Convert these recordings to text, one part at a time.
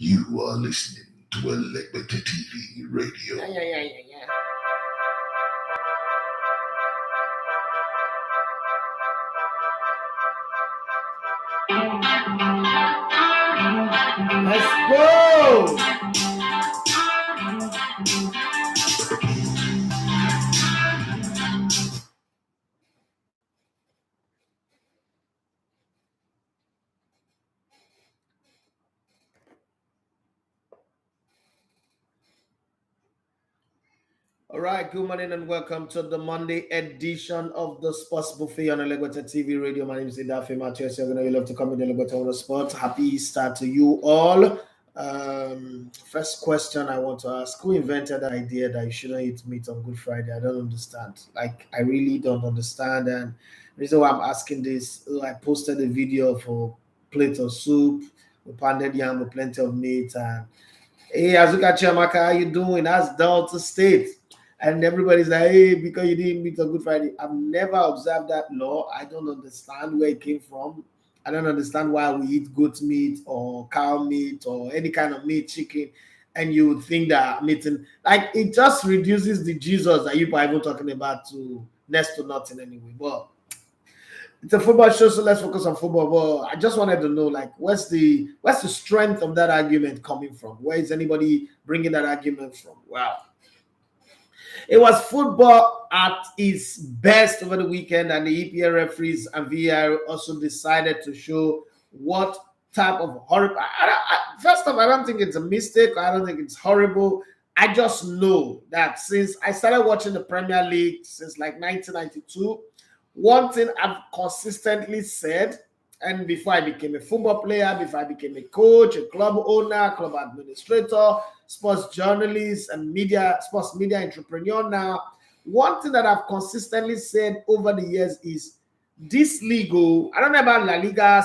You are listening to Limelight TV Radio. Yeah. Let's go! All right, good morning and welcome to the Monday edition of the Sports Buffet on Elegweta TV Radio. My name is Idafe Mathias. You're going to love to come in Elegweta on the sport. Happy Easter to you all. First question I want to ask: who invented the idea that you shouldn't eat meat on Good Friday? I don't understand. I really don't understand. And the reason why I'm asking this, I posted a video for plate of soup with pounded yam with plenty of meat. And hey, Azuka Chiamaka, how you doing? That's Delta State. And everybody's like, hey, because you didn't meet on Good Friday. I've never observed that law. I don't understand where it came from. I don't understand why we eat goat meat or cow meat or any kind of meat, chicken, and you would think that meeting, it just reduces the Jesus that you are even talking about to next to nothing anyway. But it's a football show, so let's focus on football. But I just wanted to know, what's the strength of that argument coming from? Where is anybody bringing that argument from? Wow. It was football at its best over the weekend, and the EPL referees and VAR also decided to show what type of horrible. First off, I don't think it's a mistake. I don't think it's horrible. I just know that since I started watching the Premier League since 1992, one thing I've consistently said, and before I became a football player, before I became a coach, a club owner, club administrator, sports journalist, and sports media entrepreneur now, one thing that I've consistently said over the years is this league, I don't know about La Liga,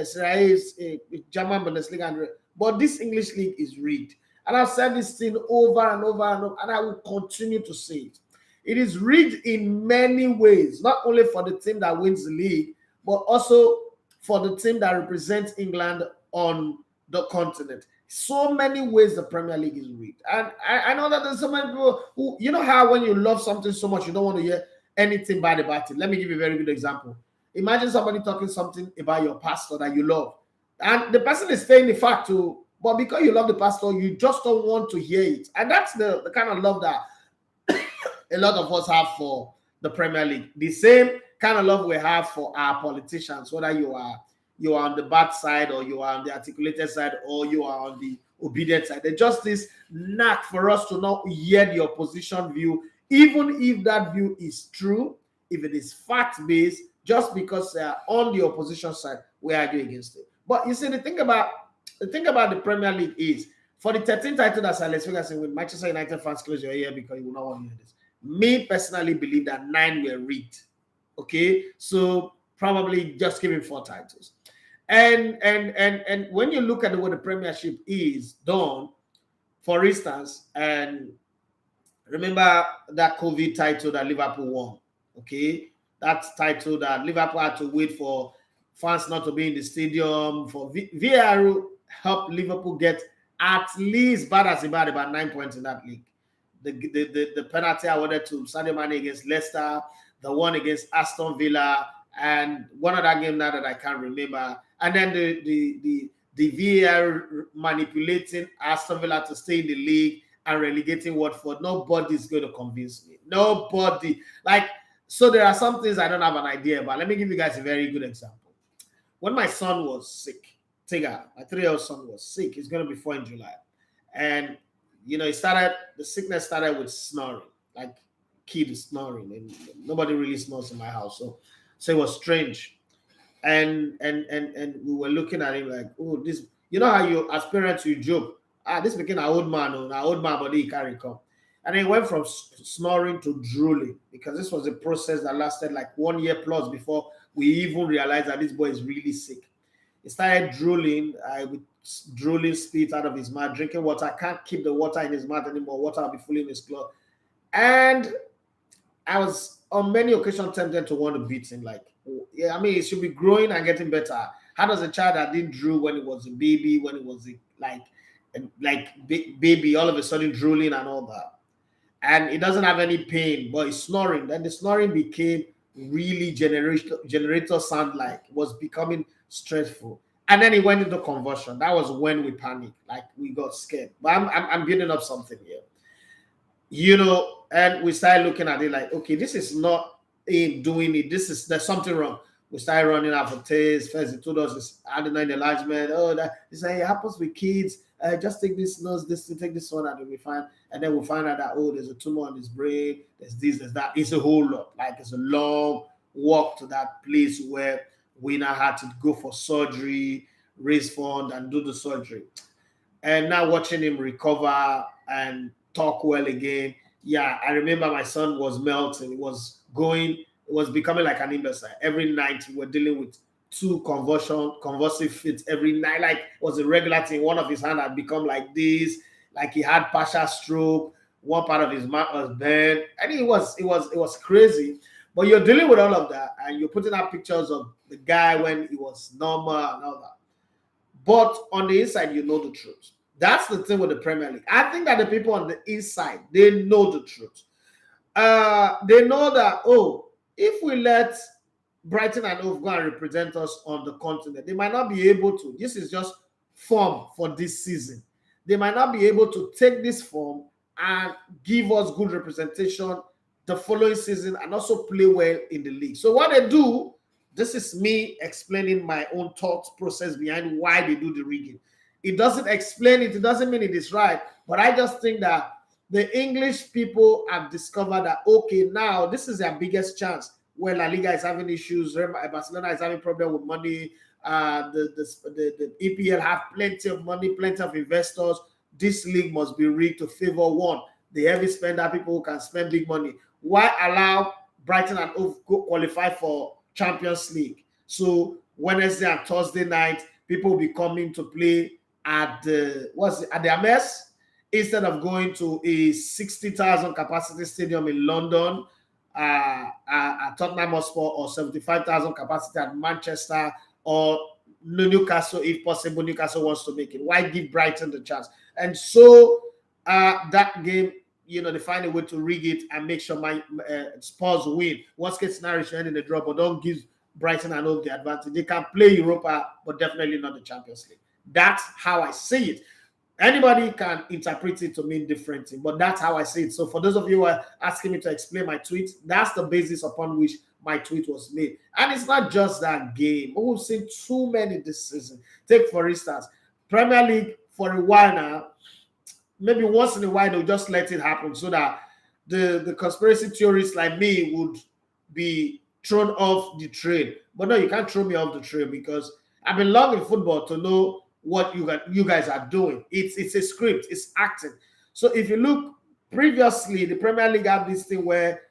SERIE, German Bundesliga, but this English league is rigged. And I've said this thing over and over and over, and I will continue to say it. It is rigged in many ways, not only for the team that wins the league, but also for the team that represents England on the continent. So many ways the Premier League is rigged. And I know that there's so many people who, you know how when you love something so much, you don't want to hear anything bad about it. Let me give you a very good example. Imagine somebody talking something about your pastor that you love. And the person is saying the fact too, but because you love the pastor, you just don't want to hear it. And that's the kind of love that a lot of us have for the Premier League. The same kind of love we have for our politicians, whether you are on the bad side or you are on the articulated side or you are on the obedient side. There's just this knack for us to not hear the opposition view, even if that view is true, if it is fact-based, just because they are on the opposition side, we argue against it. But you see, the thing about the Premier League is, for the 13th title that Alex Ferguson with Manchester United fans, close your ear because you will not want to hear this. Me personally believe that 9 were rigged. Okay, so probably just give him 4 titles. And when you look at the way the Premiership is done, for instance, and remember that COVID title that Liverpool won. Okay, that title that Liverpool had to wait for fans not to be in the stadium. For VAR helped Liverpool get at least about 9 points in that league. The penalty awarded to Sadio Mane against Leicester, the one against Aston Villa, and one other game now that I can't remember. And then the VAR manipulating Aston Villa to stay in the league and relegating Watford. Nobody's going to convince me. Nobody. So there are some things I don't have an idea about. Let me give you guys a very good example. When my son was sick, Tiga, my 3-year-old son was sick. He's going to be 4 in July. And the sickness started with snoring, kid is snoring, and nobody really snores in my house. So it was strange. And we were looking at him like, oh, this, how you, as parents, you joke, this became an old man, but he can't come. And he went from snoring to drooling, because this was a process that lasted 1 year plus before we even realized that this boy is really sick. He started drooling, with drooling spit out of his mouth, drinking water. Can't keep the water in his mouth anymore. Water will be fully in his cloth. And I was on many occasions tempted to want to beat him. It should be growing and getting better. How does a child that didn't drool when it was a baby, when it was baby, all of a sudden drooling and all that, and it doesn't have any pain, but it's snoring. Then the snoring became really generator sound, like was becoming stressful. And then it went into convulsion. That was when we panicked, like we got scared. But I'm building up something here, and we started looking at it like, okay, this is not him doing it. There's something wrong. We started running out for tests. First, he told us it's adenine enlargement. Oh, that it happens with kids. Just take this nose, take this one, and then we find, and then we'll find out that there's a tumor on his brain. There's this, there's that. It's a whole lot. Like it's a long walk to that place where we now had to go for surgery, raise fund, and do the surgery. And now watching him recover and talk well again. Yeah, I remember my son was melting. It was becoming like an imbecile. Every night we were dealing with 2 convulsive fits every night. Like it was a regular thing. One of his hand had become like this, like he had partial stroke. One part of his mouth was bent, and it was crazy. But you're dealing with all of that, and you're putting out pictures of the guy when he was normal and all that. But on the inside, you know the truth. That's the thing with the Premier League. I think that the people on the inside, they know the truth. They know that, if we let Brighton and Hove go and represent us on the continent, they might not be able to. This is just form for this season. They might not be able to take this form and give us good representation the following season and also play well in the league. So what they do, this is me explaining my own thought process behind why they do the rigging. It doesn't explain it. It doesn't mean it is right. But I just think that the English people have discovered that, okay, now this is their biggest chance. Where La Liga is having issues, Barcelona is having problem with money, the EPL have plenty of money, plenty of investors. This league must be rigged to favor one, the heavy spender, people who can spend big money. Why allow Brighton and Hove qualify for Champions League? So Wednesday and Thursday night, people will be coming to play at the Ames instead of going to a 60,000 capacity stadium in London, at Tottenham Hotspur, or 75,000 capacity at Manchester, or Newcastle, if possible. Newcastle wants to make it. Why give Brighton the chance? And so that game, they find a way to rig it and make sure my Spurs win. Worst case scenario, should end in the draw, but don't give Brighton and Hove the advantage. They can play Europa, but definitely not the Champions League. That's how I see it. Anybody can interpret it to mean different things, but that's how I see it. So for those of you who are asking me to explain my tweet, that's the basis upon which my tweet was made. And it's not just that game. We've seen too many this season. Take, for instance, Premier League for a while now, maybe once in a while, they'll just let it happen so that the conspiracy theorists like me would be thrown off the train. But no, you can't throw me off the train, because I've been long in football to know what you guys are doing. It's a script, it's acting. So if you look previously, the Premier League had this thing where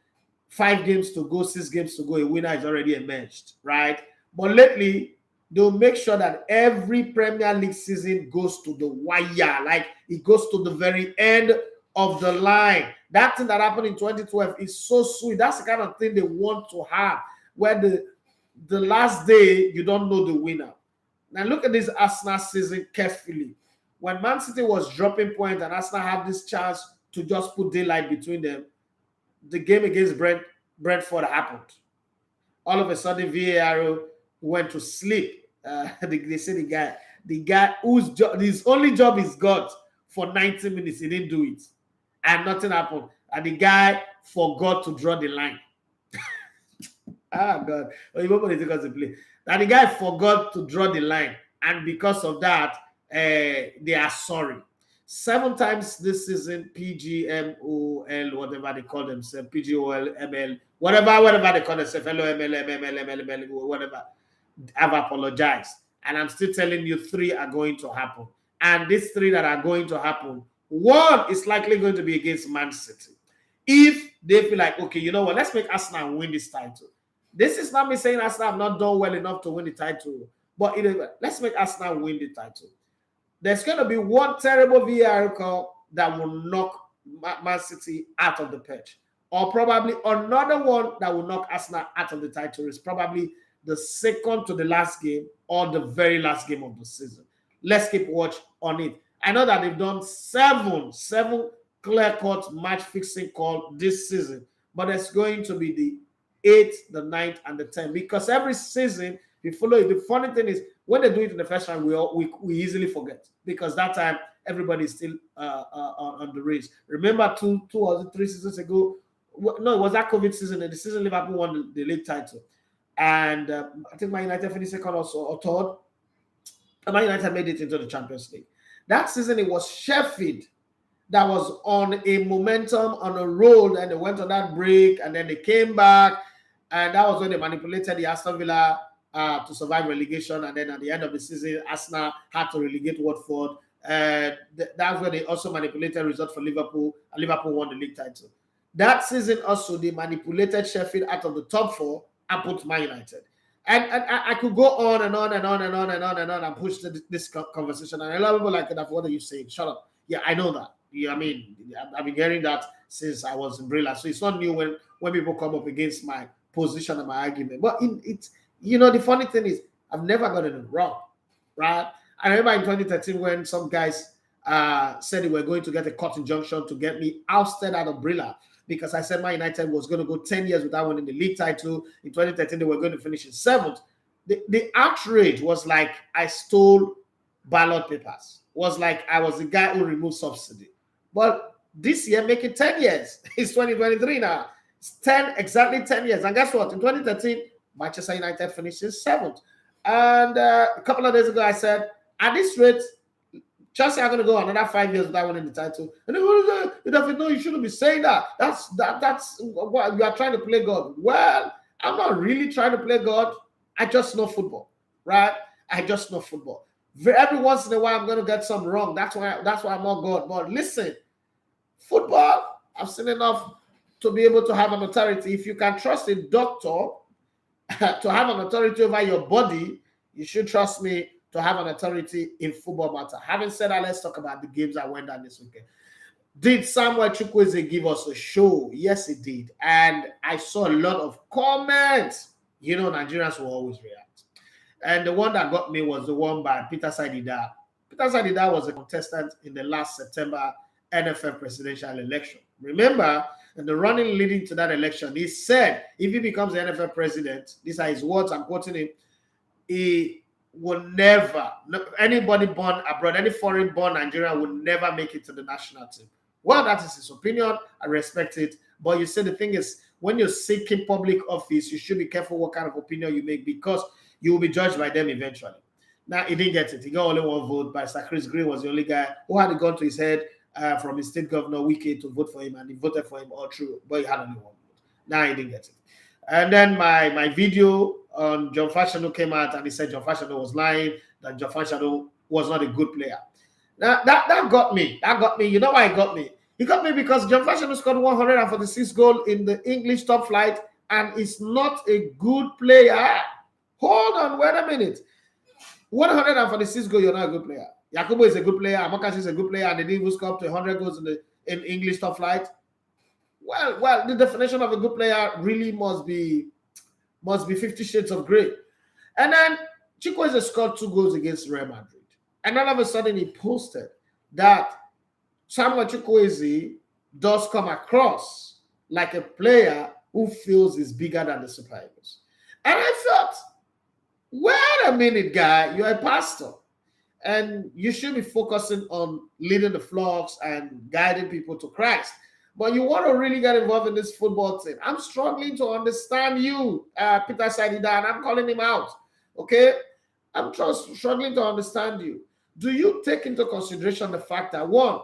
5 games to go, 6 games to go, a winner is already emerged, right? But lately, they'll make sure that every Premier League season goes to the wire, like it goes to the very end of the line. That thing that happened in 2012 is so sweet. That's the kind of thing they want to have, where the last day you don't know the winner. Now look at this Arsenal season carefully. When Man City was dropping points and Arsenal had this chance to just put daylight between them, the game against Brentford happened. All of a sudden, VAR went to sleep. They say the guy his only job is got for 90 minutes, he didn't do it, and nothing happened. And the guy forgot to draw the line. God, and the guy forgot to draw the line, and because of that, they are sorry. 7 times this season, PGMOL, whatever they call themselves, PGOL, ML, whatever they call themselves, ML, whatever, I've apologized. And I'm still telling you 3 are going to happen. And these 3 that are going to happen, 1 is likely going to be against Man City. If they feel like, okay, you know what, let's make Arsenal win this title. This is not me saying Arsenal have not done well enough to win the title, but let's make Arsenal win the title. There's going to be 1 terrible VAR call that will knock Man City out of the pitch, or probably another one that will knock Arsenal out of the title. Is probably the second to the last game or the very last game of the season. Let's keep watch on it. I know that they've done seven clear-cut match-fixing call this season, but it's going to be the 8th, the 9th, and the 10th, because every season we follow it. The funny thing is, when they do it in the first round, we easily forget, because that time everybody's still on the race. Remember, two or 3 seasons ago, no, it was that COVID season, and the season Liverpool won the league title, and I think Man United finished second or third. Man United made it into the Champions League. That season, it was Sheffield that was on a momentum, on a roll, and they went on that break, and then they came back, and that was when they manipulated the Aston Villa to survive relegation, and then at the end of the season, Arsenal had to relegate Watford, and that's when they also manipulated results for Liverpool, and Liverpool won the league title. That season also, they manipulated Sheffield out of the top 4 and put Man United. And I could go on and on and on and on and on and on and push this conversation. And a lot of people like that. What are you saying? Shut up. Yeah, I know that. Yeah, I mean, I've been hearing that since I was in Brilla. So it's not new when people come up against my position and my argument. But it's, the funny thing is, I've never gotten it wrong, right? I remember in 2013 when some guys said they were going to get a court injunction to get me ousted out of Brilla, because I said Man United was going to go 10 years without winning the league title. In 2013, they were going to finish in 7th. The outrage was like I stole ballot papers. Was like I was the guy who removed subsidy. But this year, make it 10 years. It's 2023 now. It's exactly 10 years. And guess what? In 2013, Manchester United finished in 7th. And a couple of days ago, I said, at this rate, Chelsea are going to go another 5 years without winning the title. And no, you shouldn't be saying that. That's what you are trying to play God. Well, I'm not really trying to play God. I just know football, right? I just know football. Every once in a while, I'm going to get some wrong. That's why I'm not God. But listen, football, I've seen enough to be able to have an authority. If you can trust a doctor to have an authority over your body, you should trust me to have an authority in football matter. Having said that, let's talk about the games that went down this weekend. Did Samuel Chukwueze give us a show? Yes, he did. And I saw a lot of comments. Nigerians will always react. And the one that got me was the one by Peter Saidida. Peter Saidida was a contestant in the last September NFL presidential election. Remember, in the running leading to that election, he said if he becomes the NFL president, these are his words, I'm quoting him, he will never, anybody born abroad, any foreign born Nigerian will never make it to the national team. Well, that is his opinion. I respect it. But you see, the thing is, when you're seeking public office, you should be careful what kind of opinion you make, because you will be judged by them eventually. Now, he didn't get it. He got only one vote. By Sir Chris Green was the only guy who had it gone to his head from his state governor, Wike, to vote for him, and he voted for him all through, but he had only one vote. Now, he didn't get it. And then my video on John Fashanu came out, and he said John Fashanu was lying, that John Fashanu was not a good player. Now, that got me. That got me. You know why it got me? It got me because John Fashanu scored 146 goals in the English top flight, and is not a good player. Hold on, wait a minute. 146 goals, you're not a good player. Yakubu is a good player. Amakashi is a good player, and they didn't even score up to 100 goals in English top flight. Well, the definition of a good player really must be 50 shades of grey. And then Chukwueze scored 2 goals against Real Madrid. And all of a sudden he posted that Samuel Chukwueze does come across like a player who feels he's bigger than the Super Eagles. And I thought, wait a minute, guy, you're a pastor. And you should be focusing on leading the flocks and guiding people to Christ. But you want to really get involved in this football thing. I'm struggling to understand you, Peter Saidida, and I'm calling him out. Okay? I'm struggling to understand you. Do you take into consideration the fact that, one,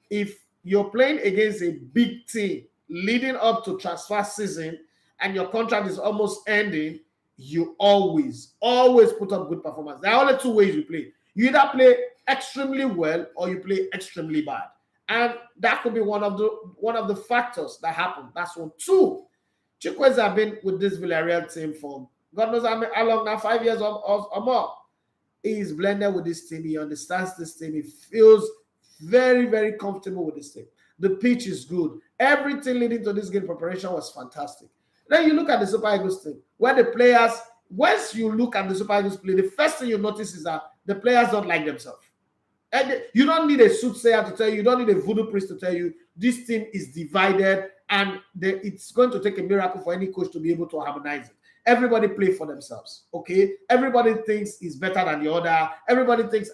if you're playing against a big team leading up to transfer season and your contract is almost ending, you always put up good performance. There are only 2 ways you play. You either play extremely well or you play extremely bad. And that could be one of the factors that happen. That's 1. 2, Chukwueze have been with this Villarreal team for God knows how long now, 5 years or more. He's blended with this team. He understands this team. He feels very, very comfortable with this team. The pitch is good. Everything leading to this game preparation was fantastic. Then you look at the Super Eagles team, where the players, once you look at the Super Eagles play, the first thing you notice is that the players don't like themselves. And you don't need a soothsayer to tell you, you don't need a voodoo priest to tell you this team is divided, and it's going to take a miracle for any coach to be able to harmonize it. Everybody play for themselves, okay? Everybody thinks is better than the other. Everybody thinks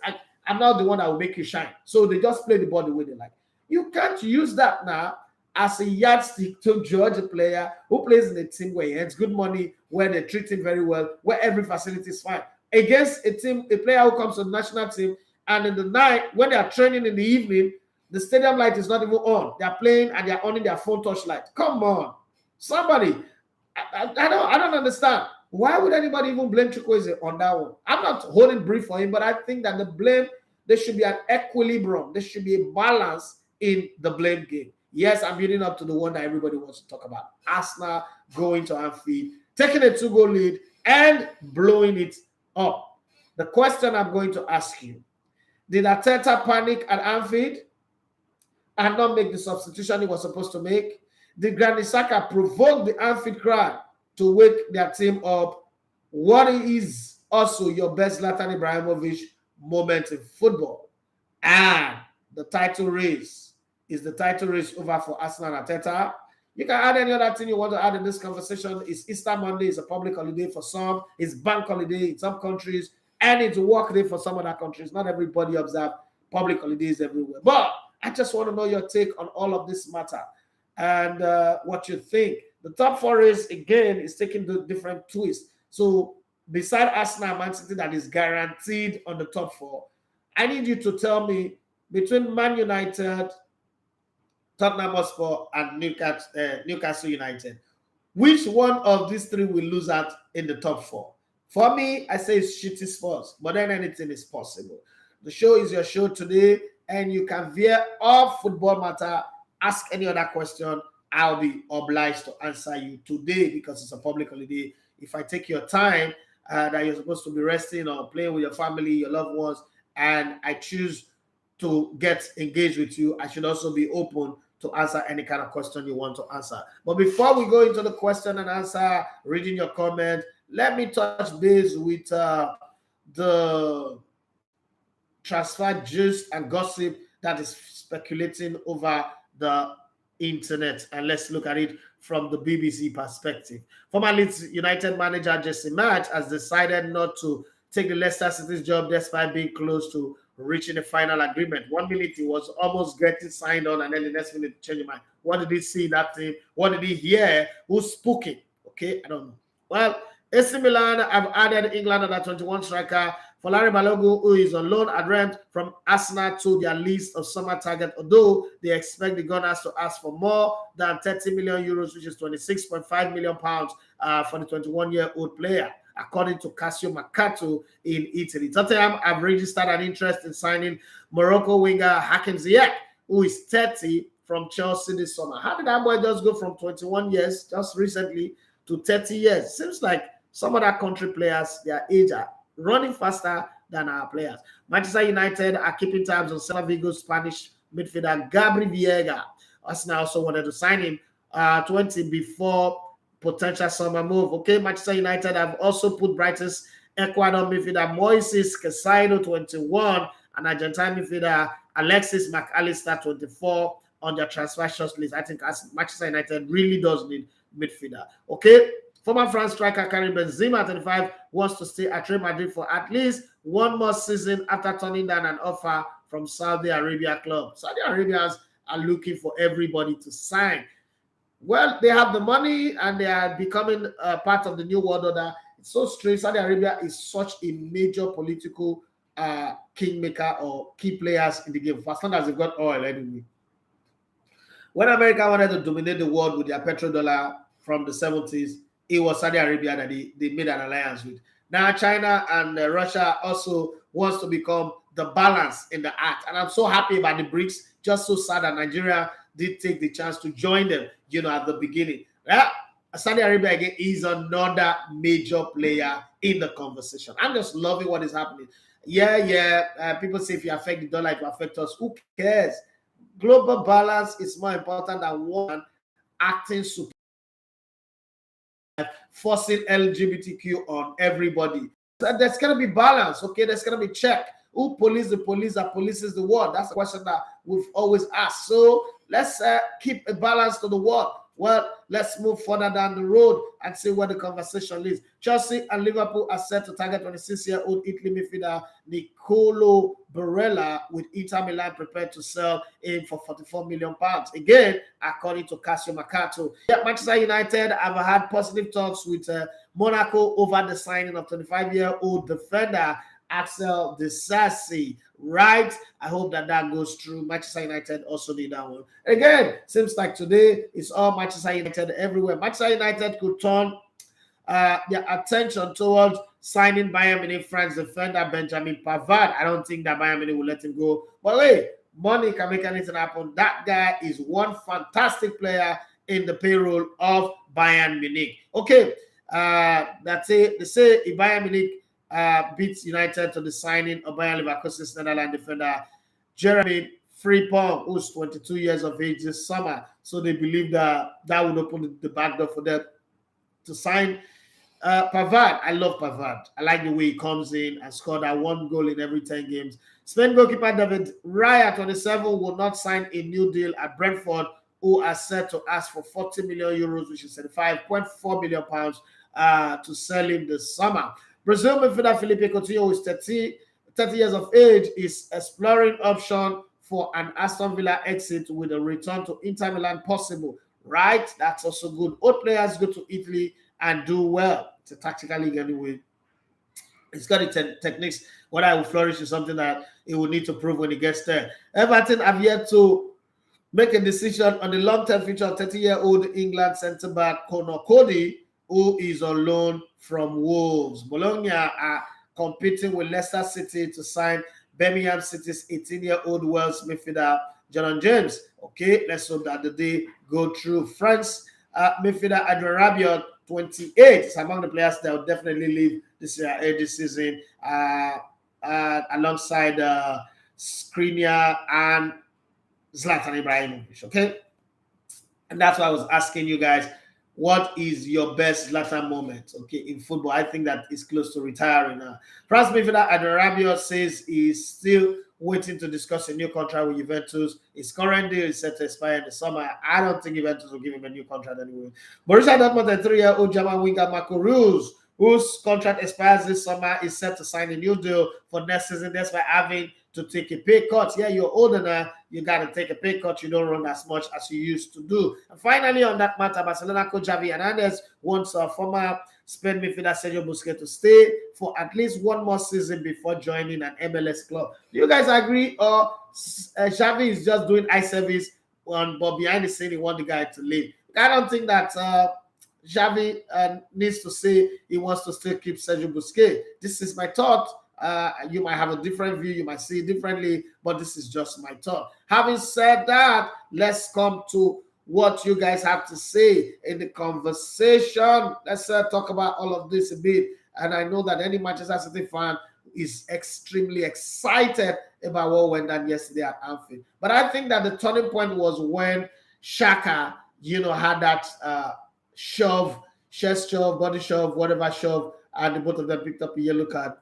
I'm not the one that will make you shine. So they just play the ball the way they like. You can't use that now as a yardstick to judge a player who plays in a team where he earns good money, where they treat him very well, where every facility is fine. Against a team, a player who comes to the national team, and in the night, when they are training in the evening, the stadium light is not even on. They are playing and they are on their phone touchlight. Come on, somebody. I don't understand. Why would anybody even blame Chukwueze on that one? I'm not holding brief for him, but I think that the blame, there should be an equilibrium. There should be a balance in the blame game. Yes, I'm building up to the one that everybody wants to talk about. Arsenal going to Anfield, taking a 2-goal lead and blowing it up. The question I'm going to ask you, did Arteta panic at Anfield and not make the substitution he was supposed to make? Did Granit Xhaka provoke the Anfield crowd to wake their team up? What is also your best Zlatan Ibrahimovic moment in football? And the title race. Is the title race over for Arsenal and Arteta? You can add any other thing you want to add in this conversation. It's Easter Monday. It's a public holiday for some. It's bank holiday in some countries. And it's a work day for some other countries. Not everybody observe public holidays everywhere. But I just want to know your take on all of this matter and what you think. The top four race, again, is taking the different twists. So beside Arsenal and Man City that is guaranteed on the top four, I need you to tell me between Man United, Tottenham Hotspur, and Newcastle United, which one of these three will lose out in the top four? For me, I say it's shitty Spurs, but then anything is possible. The show is your show today, and you can veer off football matter, ask any other question. I'll be obliged to answer you today because it's a public holiday. If I take your time that you're supposed to be resting or playing with your family, your loved ones, and I choose to get engaged with you, I should also be open to answer any kind of question you want to answer. But before we go into the question and answer, reading your comment, let me touch base with the transfer gist and gossip that is speculating over the internet. And let's look at it from the BBC perspective. Former Leeds United manager Jesse Marsch has decided not to take the Leicester City's job despite being close to reaching a final agreement. 1 minute he was almost getting signed on, and then the next minute change his mind. What did he see in that thing? What did he hear? Who's spooking? Okay, I don't know. Well, AC Milan have added England under 21 striker Folarin Balogun, who is on loan at rent from Arsenal, to their list of summer target, although they expect the Gunners to ask for more than 30 million euros, which is 26.5 million pounds for the 21-year-old player, according to Cassio Mercato in Italy. Tottenham have registered an interest in signing Morocco winger Hakim Ziyech, who is 30, from Chelsea this summer. How did that boy just go from 21 years just recently to 30 years? Seems like some other country players, their age are running faster than our players. Manchester United are keeping tabs on Celta Vigo's Spanish midfielder Gabri Villegas. Arsenal also wanted to sign him 20 before potential summer move. Okay, Manchester United have also put Brighton's Ecuador midfielder Moises Caicedo, 21, and Argentine midfielder Alexis McAllister, 24, on their transfer shortlist. I think Manchester United really does need midfielder. Okay, former France striker Karim Benzema, 25, wants to stay at Real Madrid for at least one more season after turning down an offer from Saudi Arabia club. Saudi Arabians are looking for everybody to sign. Well, they have the money and they are becoming part of the new world order. It's so strange. Saudi Arabia is such a major political kingmaker or key players in the game, as long as they've got oil anyway. When America wanted to dominate the world with their petrodollar from the 70s, it was Saudi Arabia that they made an alliance with. Now China and Russia also wants to become the balance in the act. And I'm so happy about the BRICS. Just so sad that Nigeria did take the chance to join them, at the beginning. Yeah, Saudi Arabia again is another major player in the conversation. I'm just loving what is happening. People say if you affect the dollar, it will affect us. Who cares? Global balance is more important than one acting super. forcing LGBTQ on everybody. So there's going to be balance, okay? There's going to be check. Who police the police that polices the world? That's a question that we've always asked. So let's keep a balance to the world. Well, let's move further down the road and see where the conversation leads. Chelsea and Liverpool are set to target 26-year-old Italy midfielder Nicolo Barella, with Inter Milan prepared to sell him for £44 million. Again, according to Casio Mercato. Yeah, Manchester United have had positive talks with Monaco over the signing of 25-year-old defender Axel Disasi, right? I hope that goes through. Manchester United also need that one. Again, seems like today it's all Manchester United everywhere. Manchester United could turn their attention towards signing Bayern Munich France defender Benjamin Pavard. I don't think that Bayern Munich will let him go. But hey, money can make anything happen. That guy is one fantastic player in the payroll of Bayern Munich. Okay, that's it. They say if Bayern Munich beats United to the signing of Bayern Leverkusen's Netherlands defender Jeremy Frimpong, who's 22 years of age this summer. So they believe that would open the back door for them to sign Pavard. I love Pavard. I like the way he comes in and scored that one goal in every 10 games. Spain goalkeeper David Raya, 27, will not sign a new deal at Brentford, who are set to ask for 40 million euros, which is 35.4 million pounds, to sell him this summer. Brazil midfielder Felipe Coutinho, who is 30 years of age, is exploring option for an Aston Villa exit with a return to Inter Milan possible. Right? That's also good. Old players go to Italy and do well. It's a tactical league anyway. It's got the techniques. What I will flourish is something that he will need to prove when he gets there. Everton have yet to make a decision on the long-term future of 30-year-old England centre-back Conor Cody, who is on loan from Wolves. Bologna are competing with Leicester City to sign Birmingham City's 18-year-old Wales midfielder Jordan James. Okay, let's hope that the day go through. France midfielder Adrien Rabiot, 28, is among the players that will definitely leave this season alongside Skriniar and Zlatan Ibrahimovic. Okay, and that's why I was asking you guys, what is your best Zlatan moment, okay, in football? I think that is close to retiring now. France midfielder Adrien Rabiot says he's still waiting to discuss a new contract with Juventus. His current deal is set to expire in the summer. I don't think Juventus will give him a new contract anyway. Borussia Dortmund, a 3-year-old German winger Marco Reus, whose contract expires this summer, is set to sign a new deal for next season. That's why having to take a pay cut. Yeah, you're older now. You got to take a pay cut. You don't run as much as you used to do. And finally, on that matter, Barcelona coach Xavi Hernandez wants former Spain midfielder Sergio Busquets to stay for at least one more season before joining an MLS club. Do you guys agree? Or Xavi is just doing eye service, but behind the scene, he wants the guy to leave? I don't think that Xavi needs to say he wants to still keep Sergio Busquets. This is my thought. You might have a different view, you might see it differently, but this is just my thought. Having said that, let's come to what you guys have to say in the conversation. Let's talk about all of this a bit. And I know that any Manchester City fan is extremely excited about what went down yesterday at Anfield. But I think that the turning point was when Xhaka, had that chest shove, body shove, whatever shove, and the both of them picked up a yellow card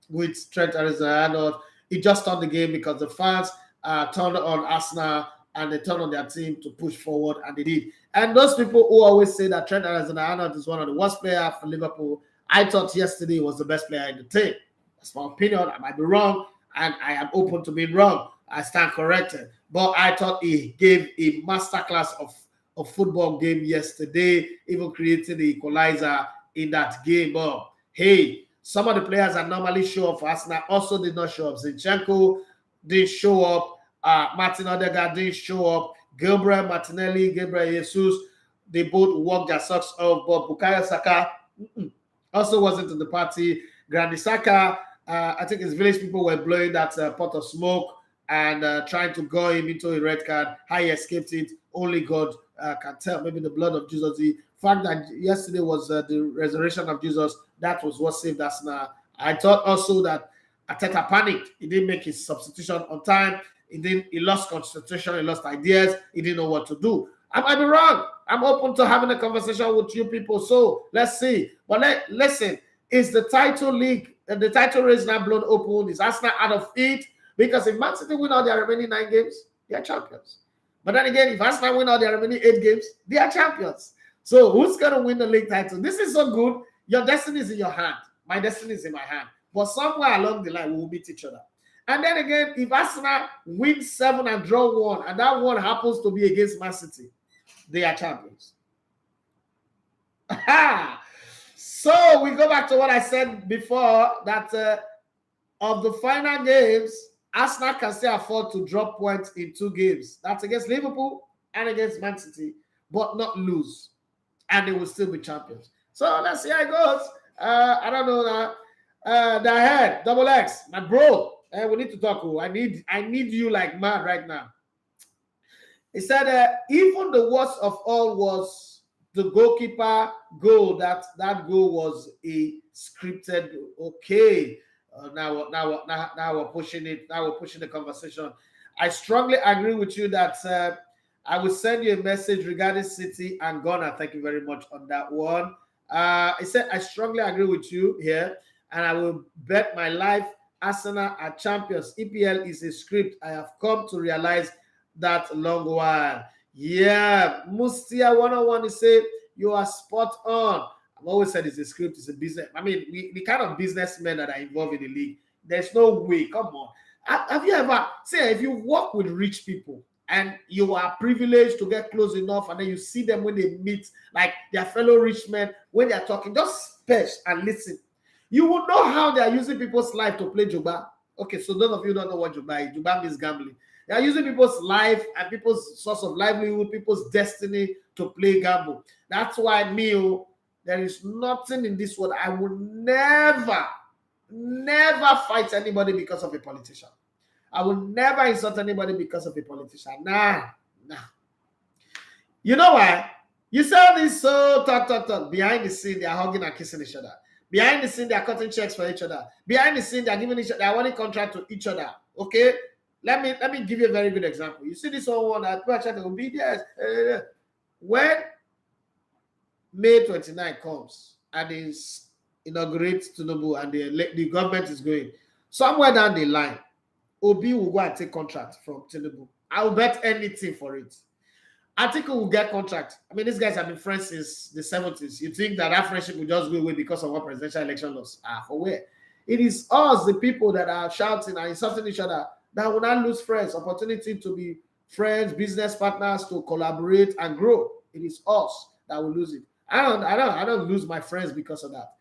with Trent Alexander-Arnold. It just turned the game because the fans turned on Arsenal and they turned on their team to push forward, and they did. And those people who always say that Trent Alexander-Arnold is one of the worst players for Liverpool, I thought yesterday was the best player in the team. That's my opinion. I might be wrong, and I am open to being wrong. I stand corrected. But I thought he gave a masterclass of football game yesterday, even creating the equalizer in that game. But hey, some of the players that normally show up for Arsenal also did not show up. Zinchenko didn't show up. Martin Odegaard didn't show up. Gabriel Martinelli, Gabriel Jesus, they both walked their socks off. But Bukayo Saka also wasn't in the party. Granit Xhaka, I think his village people were blowing that pot of smoke and trying to go him into a red card. How he escaped it, only God can tell. Maybe the blood of Jesus. The fact that yesterday was the resurrection of Jesus, that was what saved us now. I thought also that Arteta panicked. He didn't make his substitution on time. He lost concentration. He lost ideas. He didn't know what to do. I might be wrong. I'm open to having a conversation with you people. So let's see. But listen, is the title league, the title race now blown open? Is Arsenal out of it? Because if Man City win all their remaining 9 games, they are champions. But then again, if Arsenal win all their remaining 8 games, they are champions. So who's going to win the league title? This is so good. Your destiny is in your hand. My destiny is in my hand. But somewhere along the line, we will meet each other. And then again, if Arsenal wins 7 and draw 1, and that one happens to be against Man City, they are champions. So we go back to what I said before, that of the final games, Arsenal can still afford to drop points in 2 games. That's against Liverpool and against Man City, but not lose. And they will still be champions. So let's see how it goes. I don't know that. The head, Double X, my bro. We need to talk. I need you like mad right now. He said, even the worst of all was the goalkeeper goal. That goal was a scripted. Okay, now we're pushing it. Now we're pushing the conversation. I strongly agree with you that I will send you a message regarding City and Ghana. Thank you very much on that one. He said, I strongly agree with you here, and I will bet my life Arsenal are champions. EPL is a script. I have come to realize that long while. Yeah, Mustia 101 is say you are spot on. I've always said it's a script, it's a business. I mean, the kind of businessmen that are involved in the league, there's no way. Come on. Have you ever say if you work with rich people and you are privileged to get close enough, and then you see them when they meet, like their fellow rich men, when they're talking, just perch and listen. You will know how they are using people's life to play Juba. Okay, so those of you who don't know what Juba is. Juba means gambling. They are using people's life and people's source of livelihood, people's destiny to play gamble. That's why there is nothing in this world. I will never fight anybody because of a politician. I will never insult anybody because of a politician. Nah. You know why? You saw this so talk. Behind the scene, they are hugging and kissing each other. Behind the scene, they are cutting checks for each other. Behind the scene, they are giving each other, they are awarding contract to each other. Okay? Let me give you a very good example. You see this one that people are trying to obedience. When May 29 comes and is inaugurates Tinubu and the government is going, somewhere down the line, Obi will go and take contract from Tinubu. I will bet anything for it. Atiku will get contract. I mean, these guys have been friends since the 70s. You think that friendship will just go away because of what presidential election loss? For where? It is us, the people that are shouting and insulting each other, that will not lose friends, opportunity to be friends, business partners, to collaborate and grow. It is us that will lose it. I don't lose my friends because of that.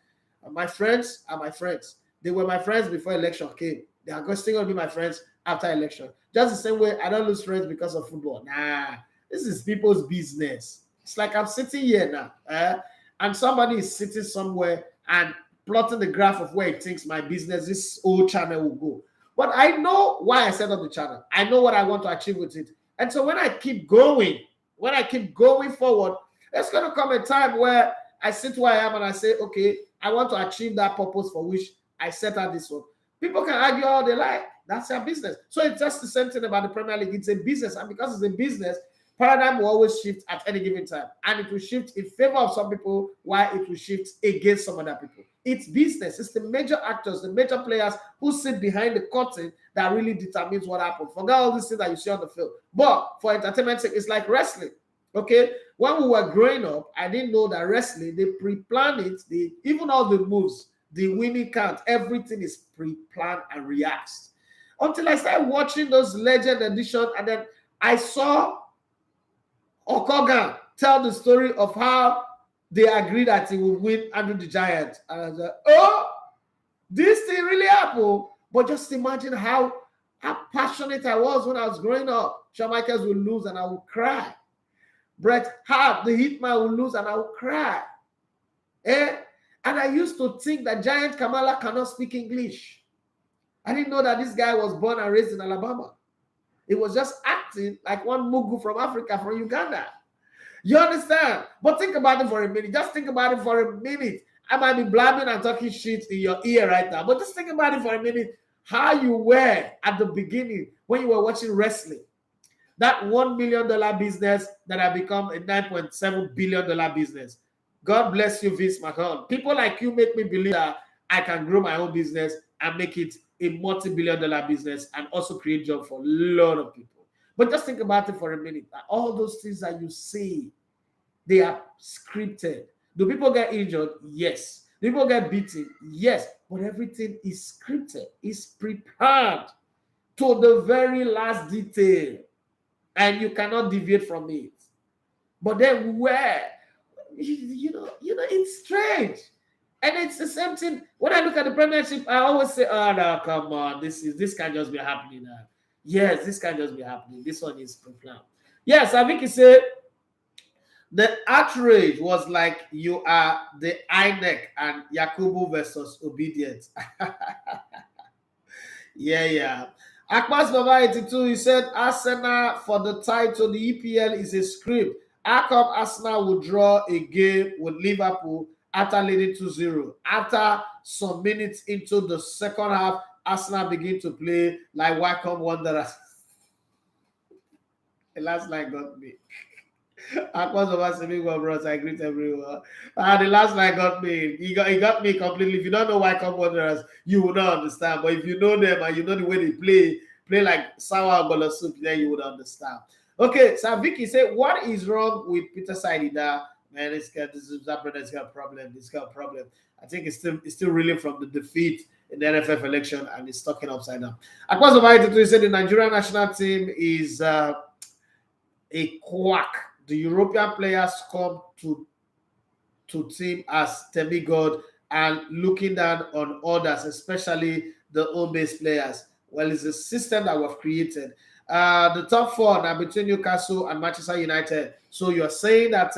My friends are my friends. They were my friends before election came. They are still going to be my friends after election. Just the same way I don't lose friends because of football. Nah. This is people's business. It's like I'm sitting here now, and somebody is sitting somewhere and plotting the graph of where he thinks my business, this old channel will go. But I know why I set up the channel. I know what I want to achieve with it. And so when I keep going forward, there's going to come a time where I sit where I am and I say, okay, I want to achieve that purpose for which I set out this one. People can argue all they like. That's their business. So it's just the same thing about the Premier League. It's a business. And because it's a business, paradigm will always shift at any given time, and it will shift in favor of some people while it will shift against some other people. It's business. It's the major actors, the major players who sit behind the curtain that really determines what happens. Forget all these things that you see on the field. But for entertainment sake, it's like wrestling. Okay, when we were growing up, I didn't know that wrestling, they pre-plan it. Even all the moves, the winning count, everything is pre-planned and reacts. Until I started watching those legend editions, and then I saw Okogan tell the story of how they agreed that he would win Andrew the Giant. And I was like, oh, this thing really happened. But just imagine how passionate I was when I was growing up. Shawn Michaels will lose and I will cry. Bret Hart, the Hitman, will lose and I will cry. And I used to think that Giant Kamala cannot speak English. I didn't know that this guy was born and raised in Alabama. It was just acting like one Mugu from Africa, from Uganda. You understand? But think about it for a minute. Just think about it for a minute. I might be blabbing and talking shit in your ear right now, but just think about it for a minute. How you were at the beginning when you were watching wrestling. that $1 million business that has become a $9.7 billion business. God bless you, Vince McMahon. People like you make me believe that I can grow my own business and make it a multi-billion-dollar business and also create jobs for a lot of people. But just think about it for a minute. All those things that you see, they are scripted. Do people get injured? Yes. Do people get beaten? Yes. But everything is scripted. It's prepared to the very last detail. And you cannot deviate from it. But then where? You know, it's strange. And it's the same thing. When I look at the Premiership, I always say, oh, no, come on. This can't just be happening now. Yes, this can't just be happening. This one is pre-planned. Yes, I think he said the outrage was like you are the INEC and Yakubu versus Obedience. Yeah. Akmas Baba 82, he said Arsenal for the title, the EPL is a script. How come Arsenal would draw a game with Liverpool after leading 2-0? After some minutes into the second half, Arsenal begin to play like Wycombe Wanderers. The last line got me. Akwas of us, bros, I greet everyone. The last line got me. He got me completely. If you don't know Wycombe Wanderers, you will not understand. But if you know them and you know the way they play like sour bola soup, then you would understand. Okay, so Vicky said, what is wrong with Peter Saidida? Man, that brother's got a problem. He's got a problem. I think it's still reeling from the defeat in the NFF election and it's stuck in upside down. Akwas of us, said the Nigerian national team is a quack. The European players come to team as demigod and looking down on others, especially the home-based players. Well, it's a system that we've created. The top four now between Newcastle and Manchester United. So you're saying that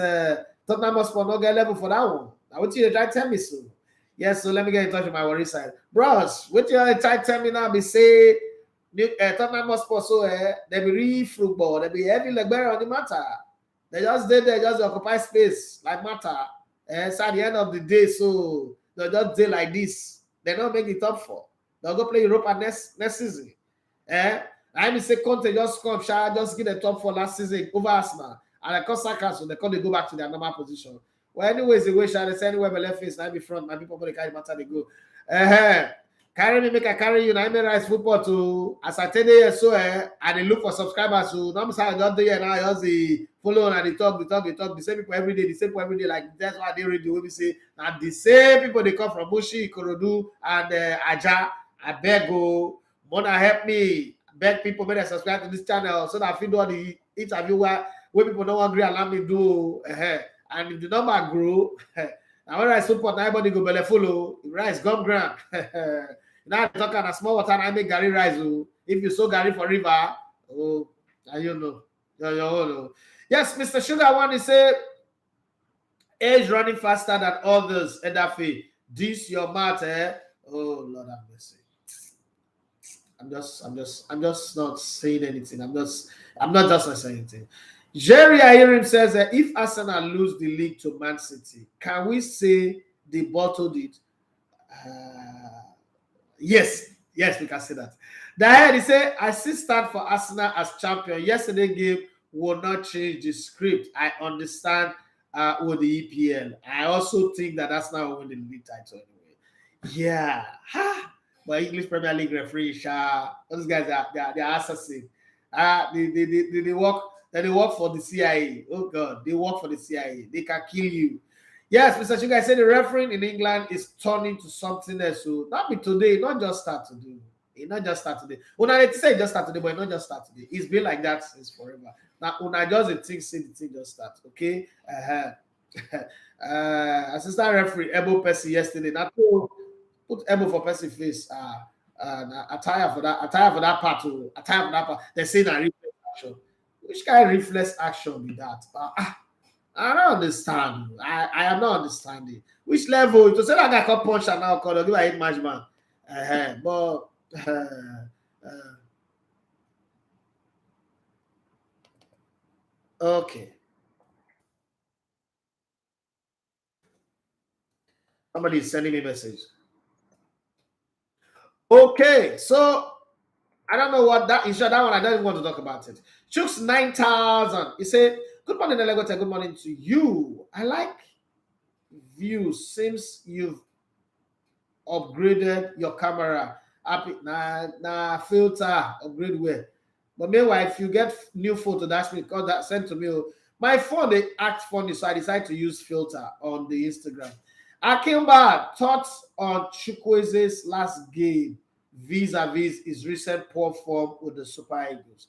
Tottenham must not get level for that one. I want you to try to tell me so. Yes, so let me get in touch with my worry side. Bros, what you try to tell me now? Be say Tottenham must so they be real football, they be heavy like better on the matter. They just did there, just occupy space like matter. So at the end of the day, so they'll just do like this. They don't make the top four. They'll go play Europa next season. I mean, say Conte just come, just get the top four last season over Arsenal. And I call Saka, so they go back to their normal position. Well, anyways, the way they say anywhere my left face, I be front, my people they carry matter, they go. Carry me, make I carry you. Now I may rise football to as I tell you so and they look for subscribers. So now I just do now just the follow and they talk. The same people every day, like that's why they read the way we say. And the same people they come from Mushi, Ikorodu, and Aja. I beg go, Mona help me. Beg people may they subscribe to this channel so that I feel all the interview where people don't agree allow me do. And if the number grow. Now when I support everybody go belly follow, rice gum ground. Now I'm talking a small water and I make Gary rice. If you sow Gary for river, oh, you know. Yes, Mr. Sugar one is say age running faster than others. Edafi, this your matter. Oh Lord have mercy. I'm just not saying anything. I'm not just saying anything. Jerry Ayerim says that if Arsenal lose the league to Man City, can we say they bottled it? Yes, we can say that. He said, I still stand for Arsenal as champion. Yesterday game will not change the script. I understand with the EPL. I also think that Arsenal will win the league title anyway. Yeah. But English Premier League referee, those guys they're assassins. They work for the CIA. Oh God, they work for the CIA. They can kill you. Yes, Mr. Sugar, I said the refereeing in England is turning to something else. So not be today, not just start today. It not just start today. When I say just start today, but it not just start today. It's been like that since forever. Now, when I just say the thing just start, okay? Assistant referee Ebo Percy yesterday. Now put Ebo for Percy face. Attire for that part. They say that reflex action. Which kind of reflex action be that? I don't understand. I am not understanding. Which level? To say like I can punch and now call give a hit match man. But okay. Somebody is sending me a message. Okay, so I don't know what that is. That one, I don't even want to talk about it. Chooks 9,000. He said, good morning, Elegote. Good morning to you. I like views. Seems you've upgraded your camera. Happy filter upgrade where. But meanwhile, if you get new photo, that's me because that sent to me. My phone they act funny, so I decided to use filter on the Instagram. Akimba, thoughts on Chukwueze's last game vis-a-vis his recent poor form with the Super Eagles.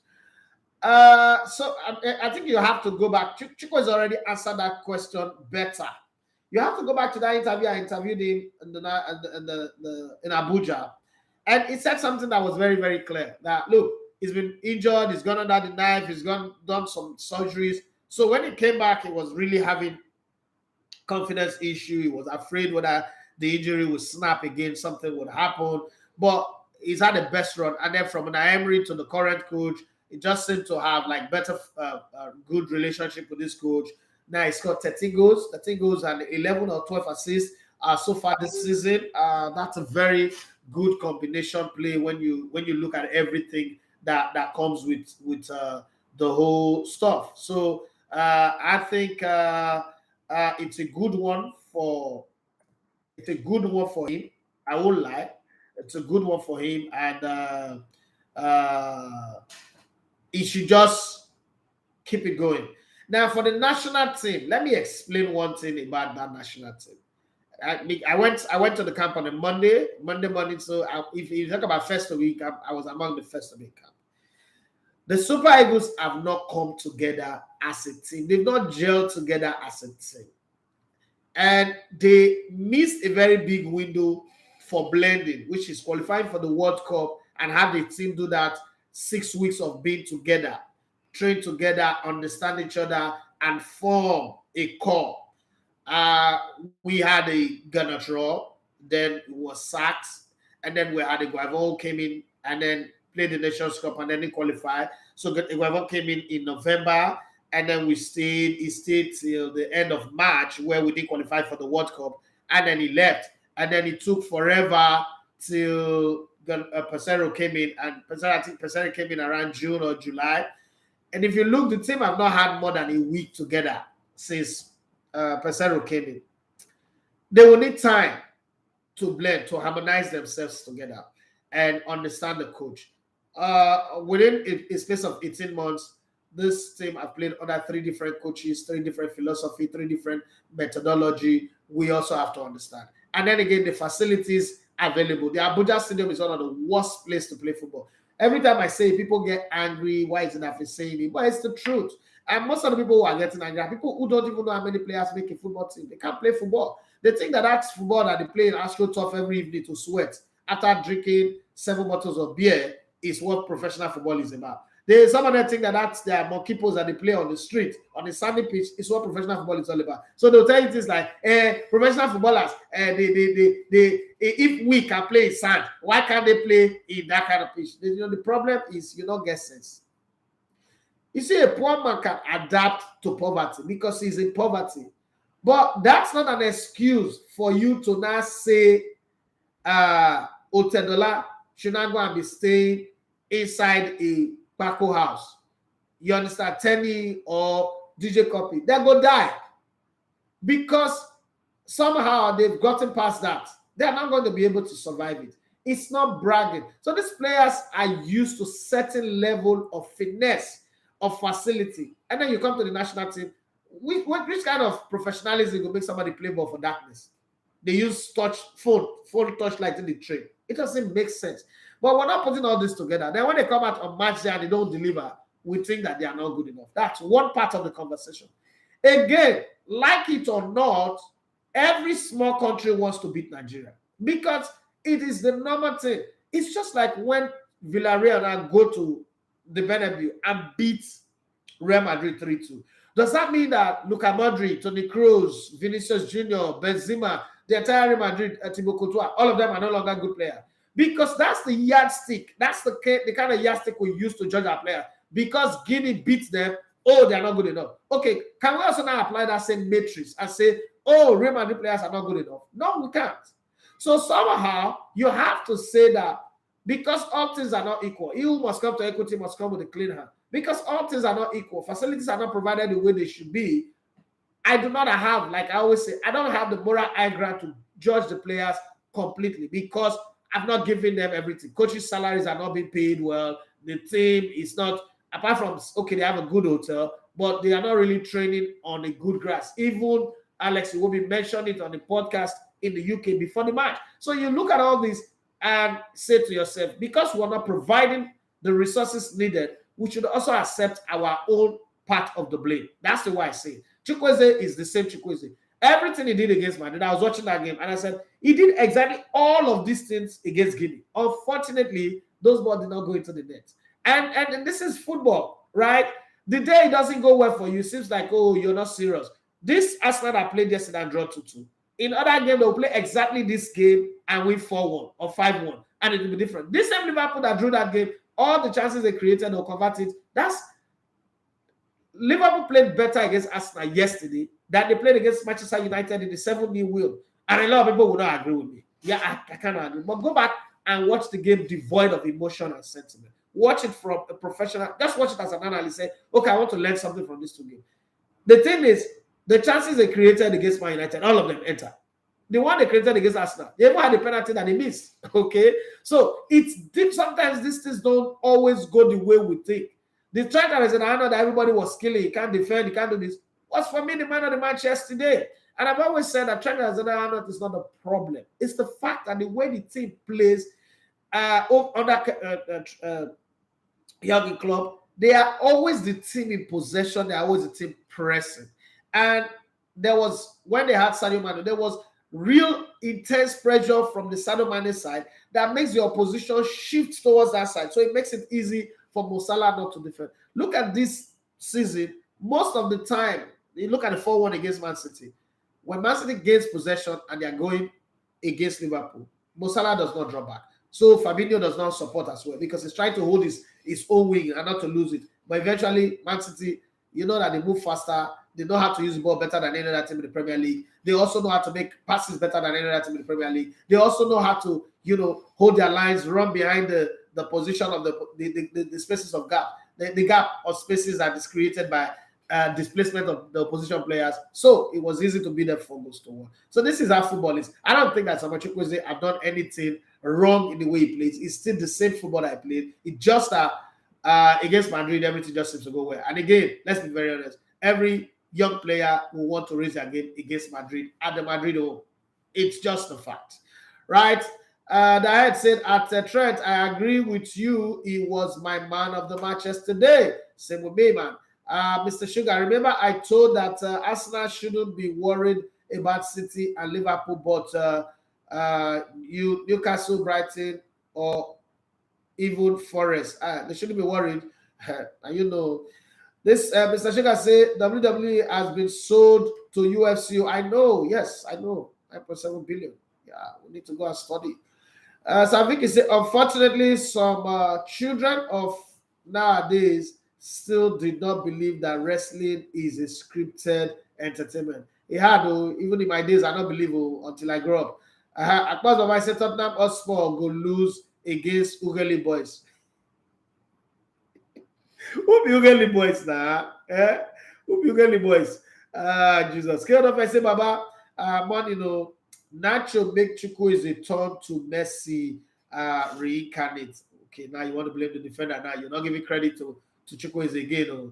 So I think you have to go back. Chukwueze already answered that question better. You have to go back to that interview. I interviewed him in Abuja, and he said something that was very, very clear. That look, he's been injured. He's gone under the knife. He's done some surgeries. So when he came back, he was really having confidence issue. He was afraid whether the injury would snap again, something would happen. But he's had the best run. And then from Emery to the current coach, he just seemed to have like better, good relationship with this coach. Now he's got 13 goals, and 11 or 12 assists so far this season. That's a very good combination play when you look at everything that comes with the whole stuff. So I think it's a good one for him. I won't lie, it's a good one for him, and he should just keep it going. Now, for the national team, let me explain one thing about that national team. I went to the camp on a Monday morning. So if you talk about first of week, I was among the first of week camp. The Super Eagles have not come together as a team. They've not gelled together as a team. And they missed a very big window for blending, which is qualifying for the World Cup and have the team do that 6 weeks of being together, train together, understand each other, and form a core. We had a Ghana draw, then it was sacked, and then we had a Guavon came in and then played the Nations Cup and then he qualified. So Guavon came in November, and then he stayed till the end of March where we didn't qualify for the World Cup, and then he left. And then it took forever till Pesero came in, and I think Pesero came in around June or July. And if you look, the team have not had more than a week together since Pesero came in. They will need time to blend, to harmonize themselves together and understand the coach. Within a space of 18 months, this team have played under 3 different coaches, 3 different philosophy, 3 different methodology. We also have to understand. And then again, the facilities available. The Abuja Stadium is one of the worst places to play football. Every time I say it, people get angry. Why is it saying it? But it's the truth. And most of the people who are getting angry are people who don't even know how many players make a football team. They can't play football. They think that that's football that they play in AstroTurf every evening to sweat after drinking 7 bottles of beer is what professional football is about. Some of them think that that's their monkey pose that they play on the street, on the sandy pitch, is what professional football is all about. So they'll tell you things like, professional footballers, if we can play in sand, why can't they play in that kind of pitch? The problem is you don't get sense. You see, a poor man can adapt to poverty because he's in poverty. But that's not an excuse for you to now say Otedola should not go and be staying inside a Paco house. You understand? Tenny or DJ Copy. They'll go die. Because somehow they've gotten past that. They're not going to be able to survive it. It's not bragging. So these players are used to certain level of finesse, of facility. And then you come to the national team. Which kind of professionalism will make somebody play ball for darkness? They use phone touchlight in the train. It doesn't make sense. But we're not putting all this together. Then when they come out on match day and they don't deliver, we think that they are not good enough. That's one part of the conversation. Again, like it or not, every small country wants to beat Nigeria because it is the normal thing. It's just like when Villarreal now go to the Bernabeu and beat Real Madrid 3-2. Does that mean that Luka Modric, Toni Kroos, Vinicius Jr., Benzema, the entire Real Madrid, Thibaut Courtois, all of them are no longer good players? Because that's the yardstick. That's the kind of yardstick we use to judge our player. Because Guinea beats them, they're not good enough. Okay, can we also now apply that same matrix and say, Real Madrid players are not good enough? No, we can't. So somehow you have to say that Because all things are not equal. He who must come to equity must come with a clean hand. Because all things are not equal. Facilities are not provided the way they should be. I do not have, like I always say, I don't have the moral high ground to judge the players completely because I've not given them everything. Coaches' salaries are not being paid well. The team is not, apart from, okay, they have a good hotel, but they are not really training on a good grass. Even Alex Iwobi mentioned it on the podcast in the UK before the match. So you look at all this and say to yourself, because we're not providing the resources needed, we should also accept our own part of the blame. That's the way I say it. Chukwueze is the same Chukwueze. Everything he did against Madrid, I was watching that game and I said, he did exactly all of these things against Guinea. Unfortunately, those balls did not go into the net. And this is football, right? The day it doesn't go well for you, it seems like, oh, you're not serious. This Arsenal that played yesterday and draw 2-2. In other games, they'll play exactly this game and win 4-1 or 5-1, and it will be different. This same Liverpool that drew that game, all the chances they created, they'll convert it. That's Liverpool played better against Arsenal yesterday than they played against Manchester United in the 7-0 win. And a lot of people will not agree with me. Yeah, I can't agree. But go back and watch the game devoid of emotion and sentiment. Watch it from a professional. Just watch it as an analyst. Say, okay, I want to learn something from this two games. The thing is, the chances they created against Man United, all of them enter. The one they created against Arsenal, they even had a penalty that they missed. Okay? So it's deep. Sometimes these things don't always go the way we think. The striker is in a hand that everybody was killing. He can't defend, he can't do this. What's for me the man of the match yesterday? And I've always said that striker is in a hand is not the problem. It's the fact that the way the team plays under Jurgen Klopp, they are always the team in possession. They are always the team pressing. And there was, when they had Sadio Mane, there was real intense pressure from the Sadio Mane side that makes the opposition shift towards that side. So it makes it easy for Mo Salah not to defend. Look at this season. Most of the time, you look at the 4-1 against Man City. When Man City gains possession and they are going against Liverpool, Mo Salah does not drop back. So Fabinho does not support as well because he's trying to hold his own wing and not to lose it. But eventually, Man City, you know that they move faster. They know how to use the ball better than any other team in the Premier League. They also know how to make passes better than any other team in the Premier League. They also know how to, hold their lines, run behind the position of the spaces of gap. The gap of spaces that is created by displacement of the opposition players. So it was easy to beat them 4-1. So this is how football is. I don't think that Samuel Chukwueze have done anything wrong in the way he plays. It's still the same football that I played. It just against Madrid, everything just seems to go well. And again, let's be very honest. Every young player will want to raise their game against Madrid at the Madrid home. It's just a fact, right? The head said at Trent, I agree with you. He was my man of the match yesterday. Same with me, man. Mr. Sugar, remember I told that Arsenal shouldn't be worried about City and Liverpool, but Newcastle, Brighton, or even Forest, they shouldn't be worried. And this Mr. Sugar say WWE has been sold to UFC. I know, yes, I know, 9.7 billion. Yeah, we need to go and study. Saviki said, unfortunately, some children of nowadays still did not believe that wrestling is a scripted entertainment. Even in my days, I don't believe until I grow up. Akpaz of I said Tottenham Hotspur go lose against Ughelli boys. Who be Ughelli boys now? Who be Ughelli boys? Jesus. Scared of I say, Baba, Nacho make Chukwueze turn to Messi reincarnate. Okay, now you want to blame the defender now. You're not giving credit to Chukwueze again.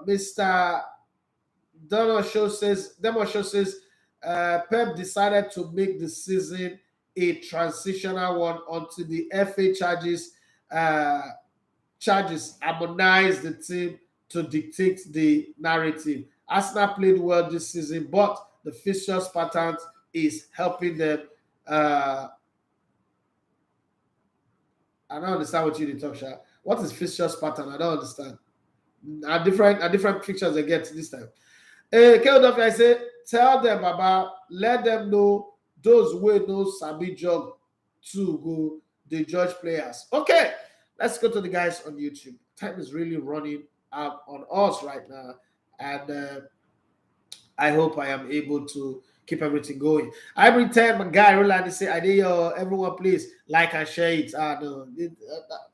Mr. Demo Show says Pep decided to make the season a transitional one until the FA charges harmonize the team to dictate the narrative. Arsenal played well this season, but the fixtures pattern is helping them. I don't understand what you talk, Sha. What is fixtures pattern? I don't understand. Are different fixtures they get this time. KOW, I say, tell them about, let them know those who know Sabi Jog to go the judge players. Okay, let's go to the guys on YouTube. Time is really running out on us right now, and I hope I am able to keep everything going. Every time a guy Roland say, "I did everyone please like and share it." No,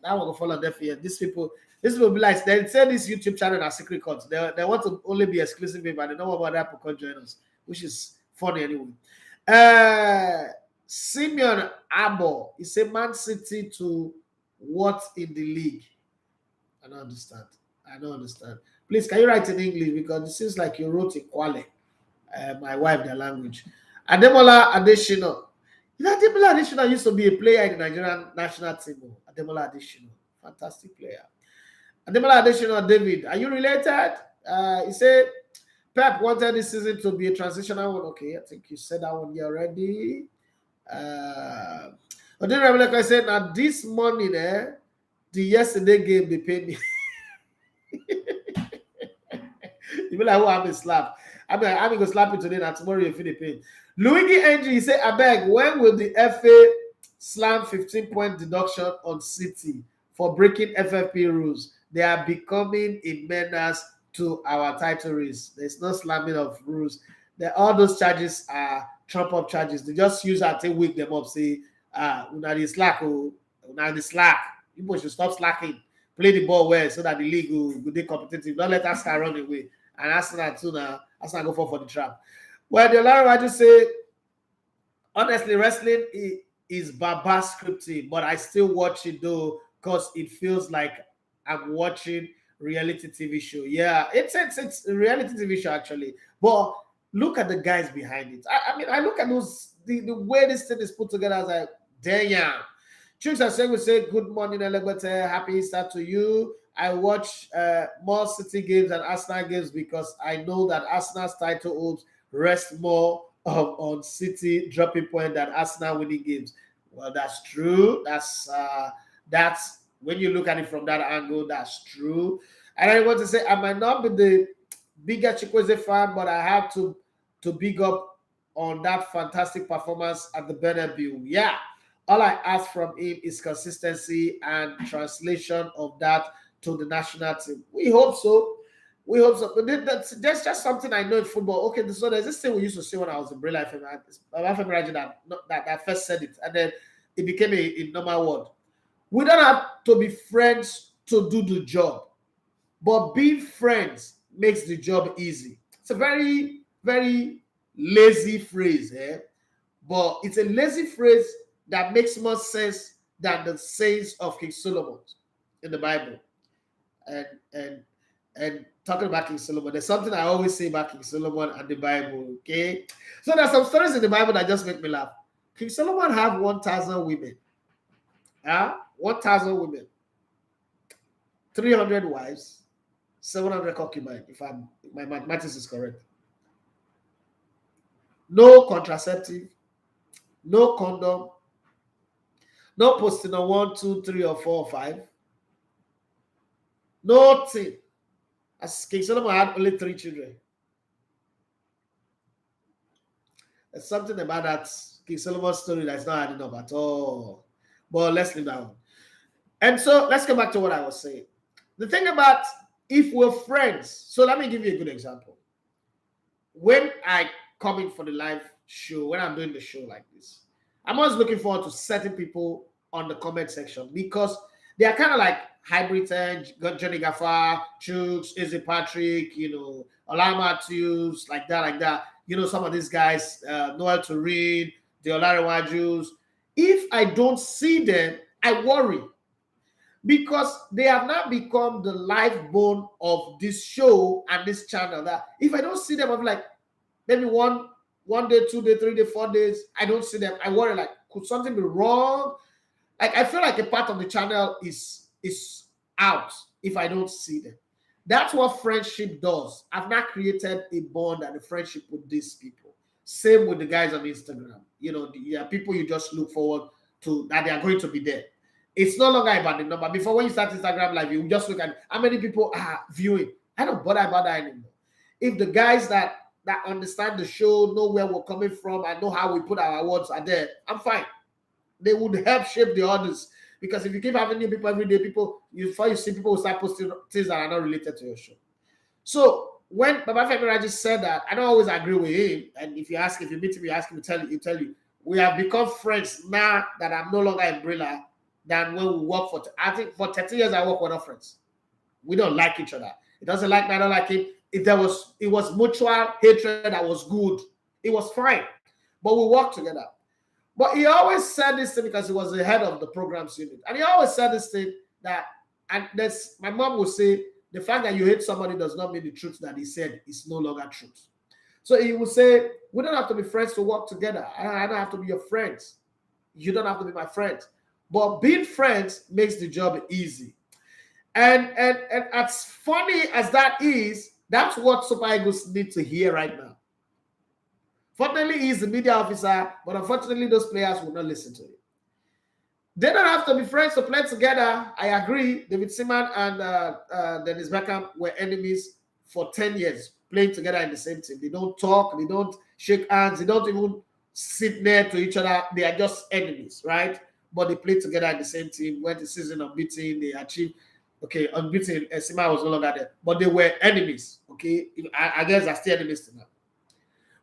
that one will fall on deaf ear. These people be like they say this YouTube channel are secret codes. They want to only be exclusive, but they don't want other people can join us, which is funny anyway. Simeon Abo, he said Man City to what in the league? I don't understand. Please, can you write in English because it seems like you wrote in Kwale. My wife, their language. Ademola Adesina. You know, Ademola Adesina used to be a player in the Nigerian national team. Ademola Adesina, fantastic player. Ademola Adesina, David, are you related? He said Pep wanted this season to be a transitional one. Okay, I think you said that one here already. Adrien Rabiot said, now this morning, the yesterday game they paid me. You be like, oh, I'm a slap. I'm gonna slap you today and tomorrow you feel the pain. Luigi Ng, he said, I beg, when will the FA slam 15-point deduction on City for breaking FFP rules? They are becoming a menace to our title race. There's no slamming of rules. All those charges are trump-up charges. They just use that to wake them up, say, una the slack, una the slack. People should stop slacking. Play the ball well so that the league will be competitive. Don't let us run away. And Arsenal too now. Arsenal go for the trap. Well, the Larry I just say, honestly, wrestling is baba scripting, but I still watch it though because it feels like I'm watching reality TV show. Yeah, it's a reality TV show actually. But look at the guys behind it. I mean, I look at those the way this thing is put together. I was like, damn. Chooks and we say good morning, Elegbete. Happy Easter to you. I watch more City games than Arsenal games because I know that Arsenal's title hopes rest more on City dropping point than Arsenal winning games. Well, that's true. That's when you look at it from that angle, that's true. And I want to say I might not be the bigger Chikwueze fan, but I have to big up on that fantastic performance at the Bernabeu. Yeah. All I ask from him is consistency and translation of that to the national team. We hope so. But that's just something I know in football. Okay, so there's this thing we used to say when I was in Brilliant FM. that first said it, and then it became a normal word. We don't have to be friends to do the job, but being friends makes the job easy. It's a very, very lazy phrase, but it's a lazy phrase that makes more sense than the sayings of King Solomon in the Bible. And talking about King Solomon, there's something I always say about King Solomon and the Bible, okay? So there's some stories in the Bible that just make me laugh. King Solomon have 1,000 women. 1,000 women. 300 wives. 700 concubines, if my mathematics is correct. No contraceptive. No condom. No posting on 1, 2, 3, or 4, or 5. Nothing. As King Solomon had only 3 children. There's something about that King Solomon story that's not adding up at all. But let's leave that one. And so let's go back to what I was saying. The thing about if we're friends, so let me give you a good example. When I come in for the live show, when I'm doing the show like this, I'm always looking forward to certain people on the comment section because they are kind of like hybrid, Johnny Gaffer, Chooks, Izzy Patrick, Ola Matthews, like that. Some of these guys, Noel Turin, the Olarewajus. If I don't see them, I worry because they have now become the life bone of this show and this channel. That if I don't see them, I'm like, maybe one day, 2 days, 3 days, 4 days, I don't see them. I worry, like, could something be wrong? Like, I feel like a part of the channel is out if I don't see them. That's what friendship does. I've not created a bond and a friendship with these people. Same with the guys on Instagram. People you just look forward to that they are going to be there. It's no longer about the number. Before, when you start Instagram Live, you just look at how many people are viewing. I don't bother about that anymore. If the guys that understand the show, know where we're coming from, and know how we put our words are there, I'm fine. They would help shape the others. Because if you keep having new people every day, before you see people will start posting things that are not related to your show. So when Baba Femi Raji said that, I don't always agree with him. And if you meet him, you ask him to tell you, we have become friends now that I'm no longer in Brilla than when we work for, I think for 30 years I work with our friends. We don't like each other. He doesn't like me, I don't like him. It was mutual hatred that was good. It was fine. But we worked together. But he always said this thing because he was the head of the programs unit. And he always said this thing that, and that's, my mom would say, the fact that you hate somebody does not mean the truth that he said is no longer truth. So he would say, we don't have to be friends to work together. I don't have to be your friends. You don't have to be my friends. But being friends makes the job easy. And as funny as that is, that's what Super Eagles need to hear right now. Fortunately, he's the media officer, but unfortunately, those players will not listen to him. They don't have to be friends to play together. I agree. David Seaman and Dennis Beckham were enemies for 10 years, playing together in the same team. They don't talk. They don't shake hands. They don't even sit near to each other. They are just enemies, right? But they played together in the same team. Went the season unbeaten. They achieved, unbeaten. Seaman was no longer there. But they were enemies, okay? I guess they're still enemies to now.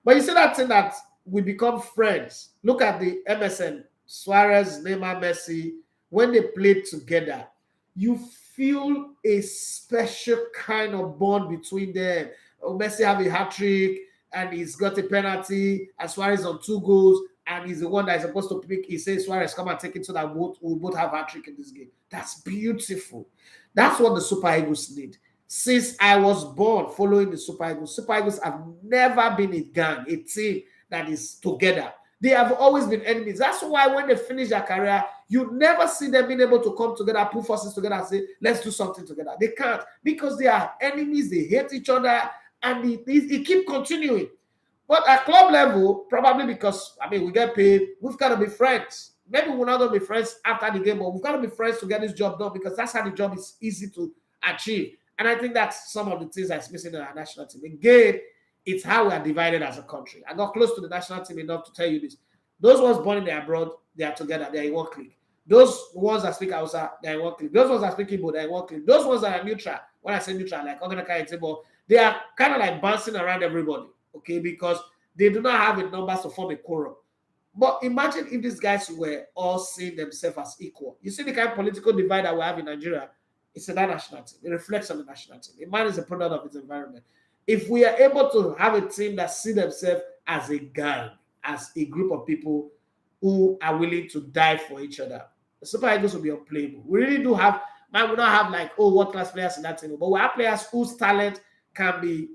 But you see that thing that we become friends. Look at the MSN. Suarez, Neymar, Messi, when they played together, you feel a special kind of bond between them. Messi have a hat-trick, and he's got a penalty, and Suarez on 2 goals, and he's the one that is supposed to pick. He says, Suarez, come and take it so that we'll both have hat-trick in this game. That's beautiful. That's what the Super Eagles need. Since I was born following the Super Eagles have never been a gang, a team that is together. They have always been enemies. That's why when they finish their career, you never see them being able to come together, put forces together and say, let's do something together. They can't because they are enemies. They hate each other and it keep continuing. But at club level, probably because, we get paid, we've got to be friends. Maybe we're not going to be friends after the game, but we've got to be friends to get this job done because that's how the job is easy to achieve. And I think that's some of the things that's missing in our national team. Again, it's how we are divided as a country. I got close to the national team enough to tell you this. Those ones born in the abroad, they are together. They are in one clique. Those ones that speak Hausa, they are in one clique. Those ones that speak Igbo, they are in one clique. Those ones that are neutral, when I say neutral, like Oganaka and Table, they are kind of like bouncing around everybody, okay, because they do not have the numbers to form a quorum. But imagine if these guys were all seeing themselves as equal. You see the kind of political divide that we have in Nigeria, it's in that national team. It reflects on the national team. A man is a product of its environment. If we are able to have a team that see themselves as a gang, as a group of people who are willing to die for each other, the Super Eagles will be unplayable. We really do have, we don't have like, world-class players in that team, but we have players whose talent can be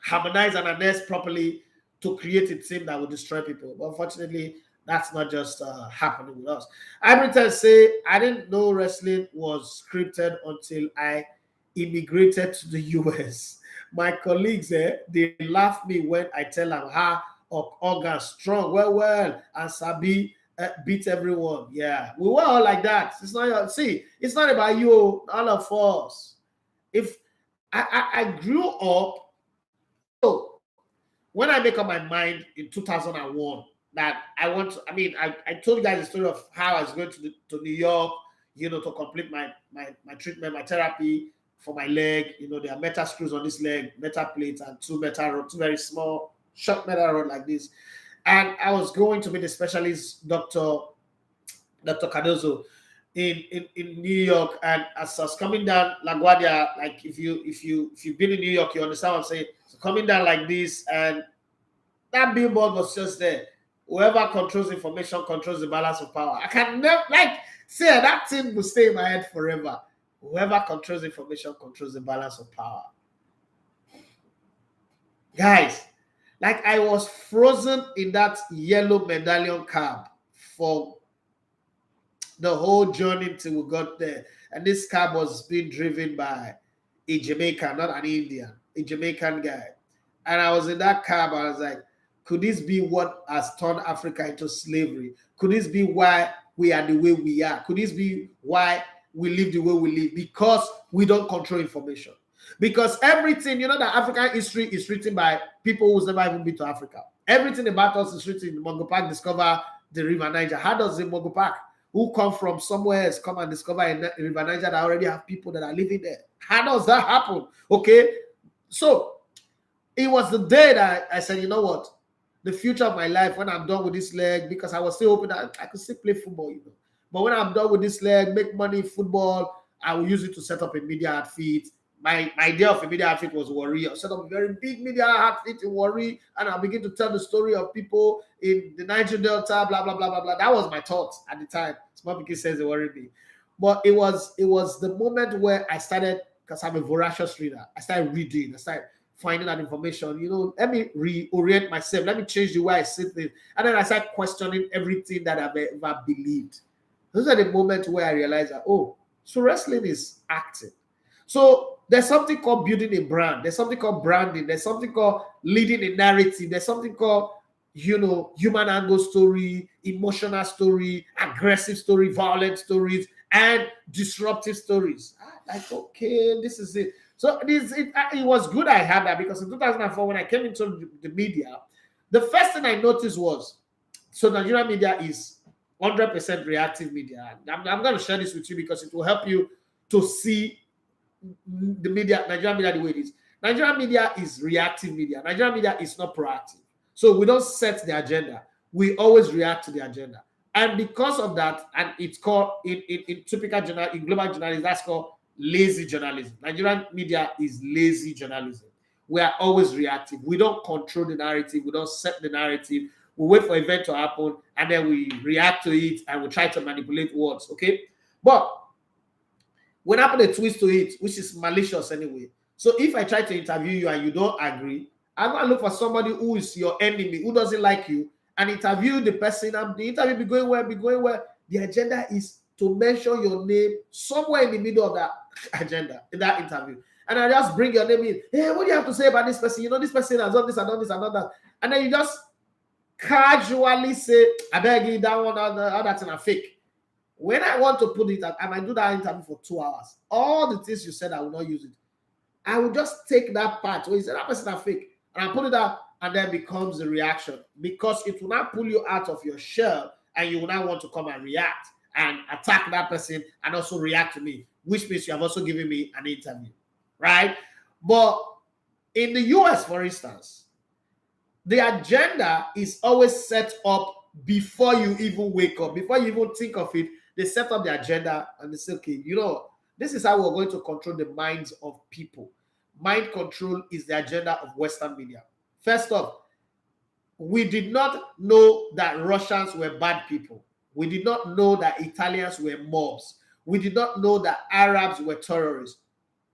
harmonized and harnessed properly to create a team that will destroy people. But unfortunately, that's not just happening with us. I will say, I didn't know wrestling was scripted until I immigrated to the US. My colleagues, they laugh me when I tell them how Oga strong, well, and Sabi beat everyone. Yeah, we were all like that. It's not it's not about you, all of us. If I grew up, so when I make up my mind in 2001 that I want to, I told you guys the story of how I was going to New York, to complete my treatment, my therapy for my leg. There are metal screws on this leg, metal plates, and 2 metal rods, 2 very small, short metal rod like this. And I was going to meet the specialist, Dr. Cardozo, in New York. And as I was coming down LaGuardia, like if you've been in New York, you understand what I'm saying. So coming down like this, and that billboard was just there. Whoever controls information controls the balance of power. I can never say that thing will stay in my head forever. Whoever controls information controls the balance of power. Guys, I was frozen in that yellow medallion cab for the whole journey till we got there. And this cab was being driven by a Jamaican, not an Indian, a Jamaican guy. And I was in that cab, I was like, could this be what has turned Africa into slavery? Could this be why we are the way we are? Could this be why we live the way we live? Because we don't control information. Because everything, that African history is written by people who's never even been to Africa. Everything about us is written. Mongo Park discover the River Niger. How does the Mongo Park, who come from somewhere else, come and discover a River Niger that already have people that are living there? How does that happen? Okay, So it was the day that I said, you know what? The future of my life when I'm done with this leg, because I was still hoping that I could still play football, But when I'm done with this leg, make money in football, I will use it to set up a media outfit. My idea of a media outfit was Warri. I'll set up a very big media outfit in Warri, and I'll begin to tell the story of people in the Niger Delta, blah, blah, blah, blah, blah. That was my thought at the time. Small Pikin says it worried me. But it was the moment where I started, because I'm a voracious reader, I started reading, I started finding that information, let me reorient myself, let me change the way I see things. And then I started questioning everything that I've ever believed. Those are the moments where I realized that, so wrestling is acting. So there's something called building a brand. There's something called branding. There's something called leading a narrative. There's something called, human angle story, emotional story, aggressive story, violent stories, and disruptive stories. Like, okay, this is it. So it was good I had that, because in 2004, when I came into the media, the first thing I noticed was, so Nigerian media is 100% reactive media. I'm going to share this with you because it will help you to see the media, Nigerian media, the way it is. Nigerian media is reactive media. Nigerian media is not proactive. So we don't set the agenda. We always react to the agenda. And because of that, and it's called, in typical journal, in global journalism, that's called lazy journalism. Nigerian media is lazy journalism. We are always reactive. We don't control the narrative. We don't set the narrative. We wait for an event to happen, and then we react to it, and we try to manipulate words, okay? But when I put a twist to it, which is malicious anyway. So if I try to interview you and you don't agree, I'm going to look for somebody who is your enemy, who doesn't like you, and interview the person. And the interview be going well. The agenda is to mention your name somewhere in the middle of that agenda, in that interview. And I just bring your name in. Hey, what do you have to say about this person? This person has done this and done this and done that. And then you just casually say, I beg you, that one, all that's in a fake. When I want to put it, I might do that interview for 2 hours. All the things you said, I will not use it. I will just take that part where you said that person are fake, and I put it out, and then becomes the reaction, because it will not pull you out of your shell, and you will not want to come and react and attack that person and also react to me, which means you have also given me an interview, right? But in the US, for instance, the agenda is always set up before you even wake up, before you even think of it. They set up the agenda and they say, okay, this is how we're going to control the minds of people. Mind control is the agenda of Western media. First off, we did not know that Russians were bad people. We did not know that Italians were mobs. We did not know that Arabs were terrorists.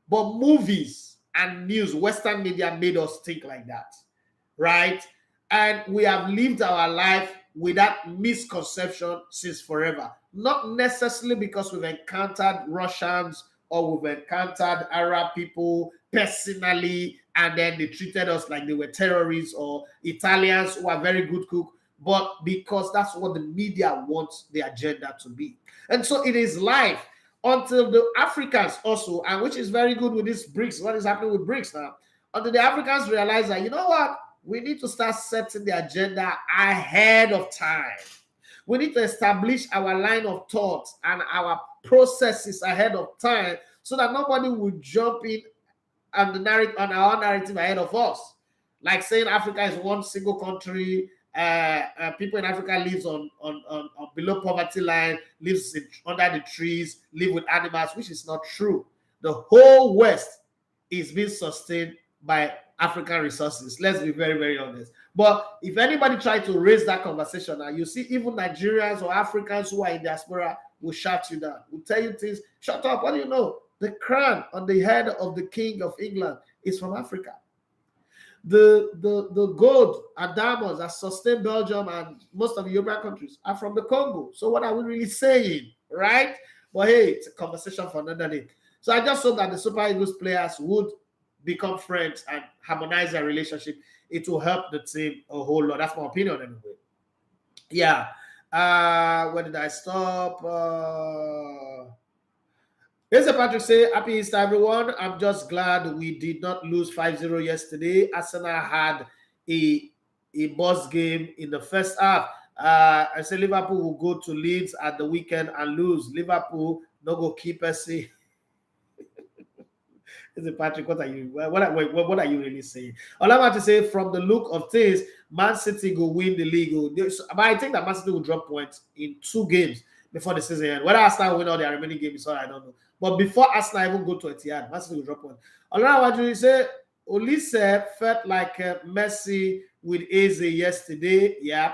But movies and news, Western media made us think like that, right? And we have lived our life with that misconception since forever. Not necessarily because we've encountered Russians or we've encountered Arab people personally, and then they treated us like they were terrorists, or Italians who are very good cook, but because that's what the media wants the agenda to be. And so it is life until the Africans also, and which is very good with this BRICS, what is happening with BRICS now, until the Africans realize that, you know what, we need to start setting the agenda ahead of time. We need to establish our line of thought and our processes ahead of time, so that nobody will jump in on our narrative ahead of us. Like saying Africa is one single country, people in Africa lives on below poverty line, lives under the trees, live with animals, which is not true. The whole West is being sustained by African resources. Let's be very, very honest. But if anybody tries to raise that conversation now, you see even Nigerians or Africans who are in diaspora will shut you down, will tell you things. Shut up, what do you know? The crown on the head of the King of England is from Africa. The gold and diamonds that sustain Belgium and most of the European countries are from the Congo. So what are we really saying, right? But hey, it's a conversation for another day. So I just hope that the Super Eagles players would become friends and harmonize their relationship. It will help the team a whole lot. That's my opinion anyway. Yeah. Where did I stop? Here's a Patrick say, happy Easter, everyone. I'm just glad we did not lose 5-0 yesterday. Arsenal had a boss game in the first half. I say Liverpool will go to Leeds at the weekend and lose. Liverpool no go keep us. Is it Patrick? What are you really saying? All I'm about to say, from the look of things, Man City will win the league. But I think that Man City will drop points in 2 games before the season ends. Whether Arsenal win all their remaining games, I don't know. But before Arsenal even go to Etihad, Man City will drop points. All I want to say, Olise felt like Messi with Eze yesterday. Yeah.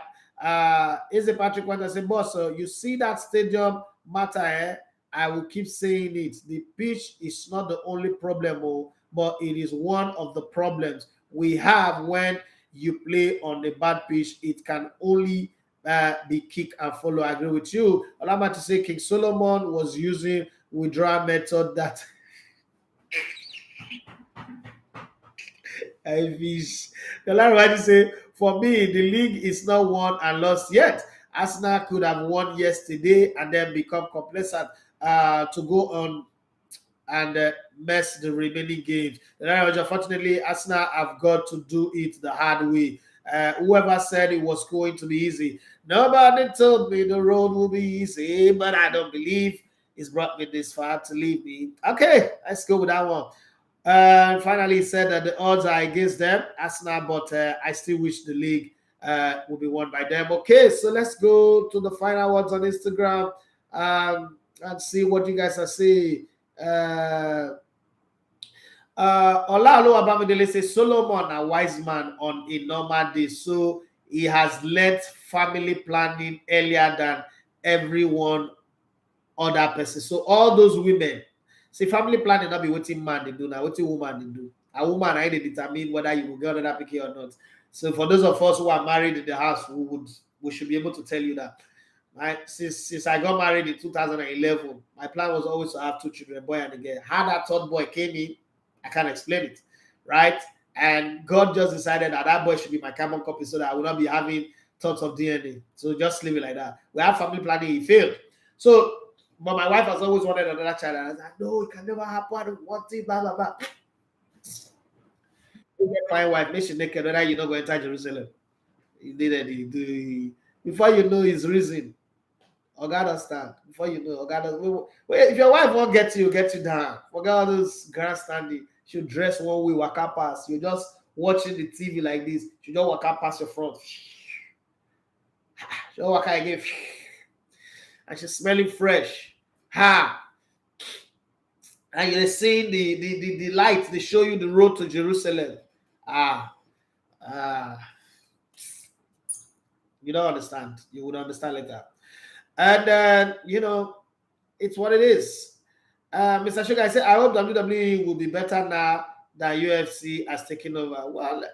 Eze Patrick went and said, boss, you see that stadium matter, eh? I will keep saying it. The pitch is not the only problem, but it is one of the problems we have when you play on the bad pitch. It can only be kick and follow. I agree with you. All I'm about to say, King Solomon was using withdrawal method that I wish. The last one to say, for me, the league is not won and lost yet. Arsenal could have won yesterday and then become complacent to go on and mess the remaining games. Unfortunately, Arsenal have got to do it the hard way. Whoever said it was going to be easy, nobody told me the road will be easy, but I don't believe it's brought me this far to leave me. Okay, let's go with that one. Finally, he said that the odds are against them, Arsenal, but I still wish the league will be won by them. Okay, so let's go to the final words on Instagram and see what you guys are saying. Olalo Abamidele says Solomon a wise man on a normal day, so he has led family planning earlier than everyone other person. So all those women, see, family planning not be what man they do now, what woman they do. A woman I they determine whether you will get another picky or not. So for those of us who are married in the house, we should be able to tell you that. Right? Since I got married in 2011, my plan was always to have 2 children, a boy and a girl. How that third boy came in, I can't explain it, right? And God just decided that boy should be my carbon copy so that I will not be having thoughts of DNA. So just leave it like that. We have family planning, he failed. So, but my wife has always wanted another child, and I was like, no, it can never happen. I don't want it, blah, blah, blah. You get my wife, make she naked, whether you're not going to enter Jerusalem. He did it. Before you know his reason. God understand. Before you know, God if your wife won't get you down. Forget all those grandstanding. She'll dress one way, walk up past. You're just watching the TV like this. She'll just walk up past your front. She'll walk out again. And she's smelling fresh. Ha! And you're seeing the light. They show you the road to Jerusalem. You don't understand. You would understand later. And it's what it is. Mr. Sugar, I said, I hope WWE will be better now that UFC has taken over. Well,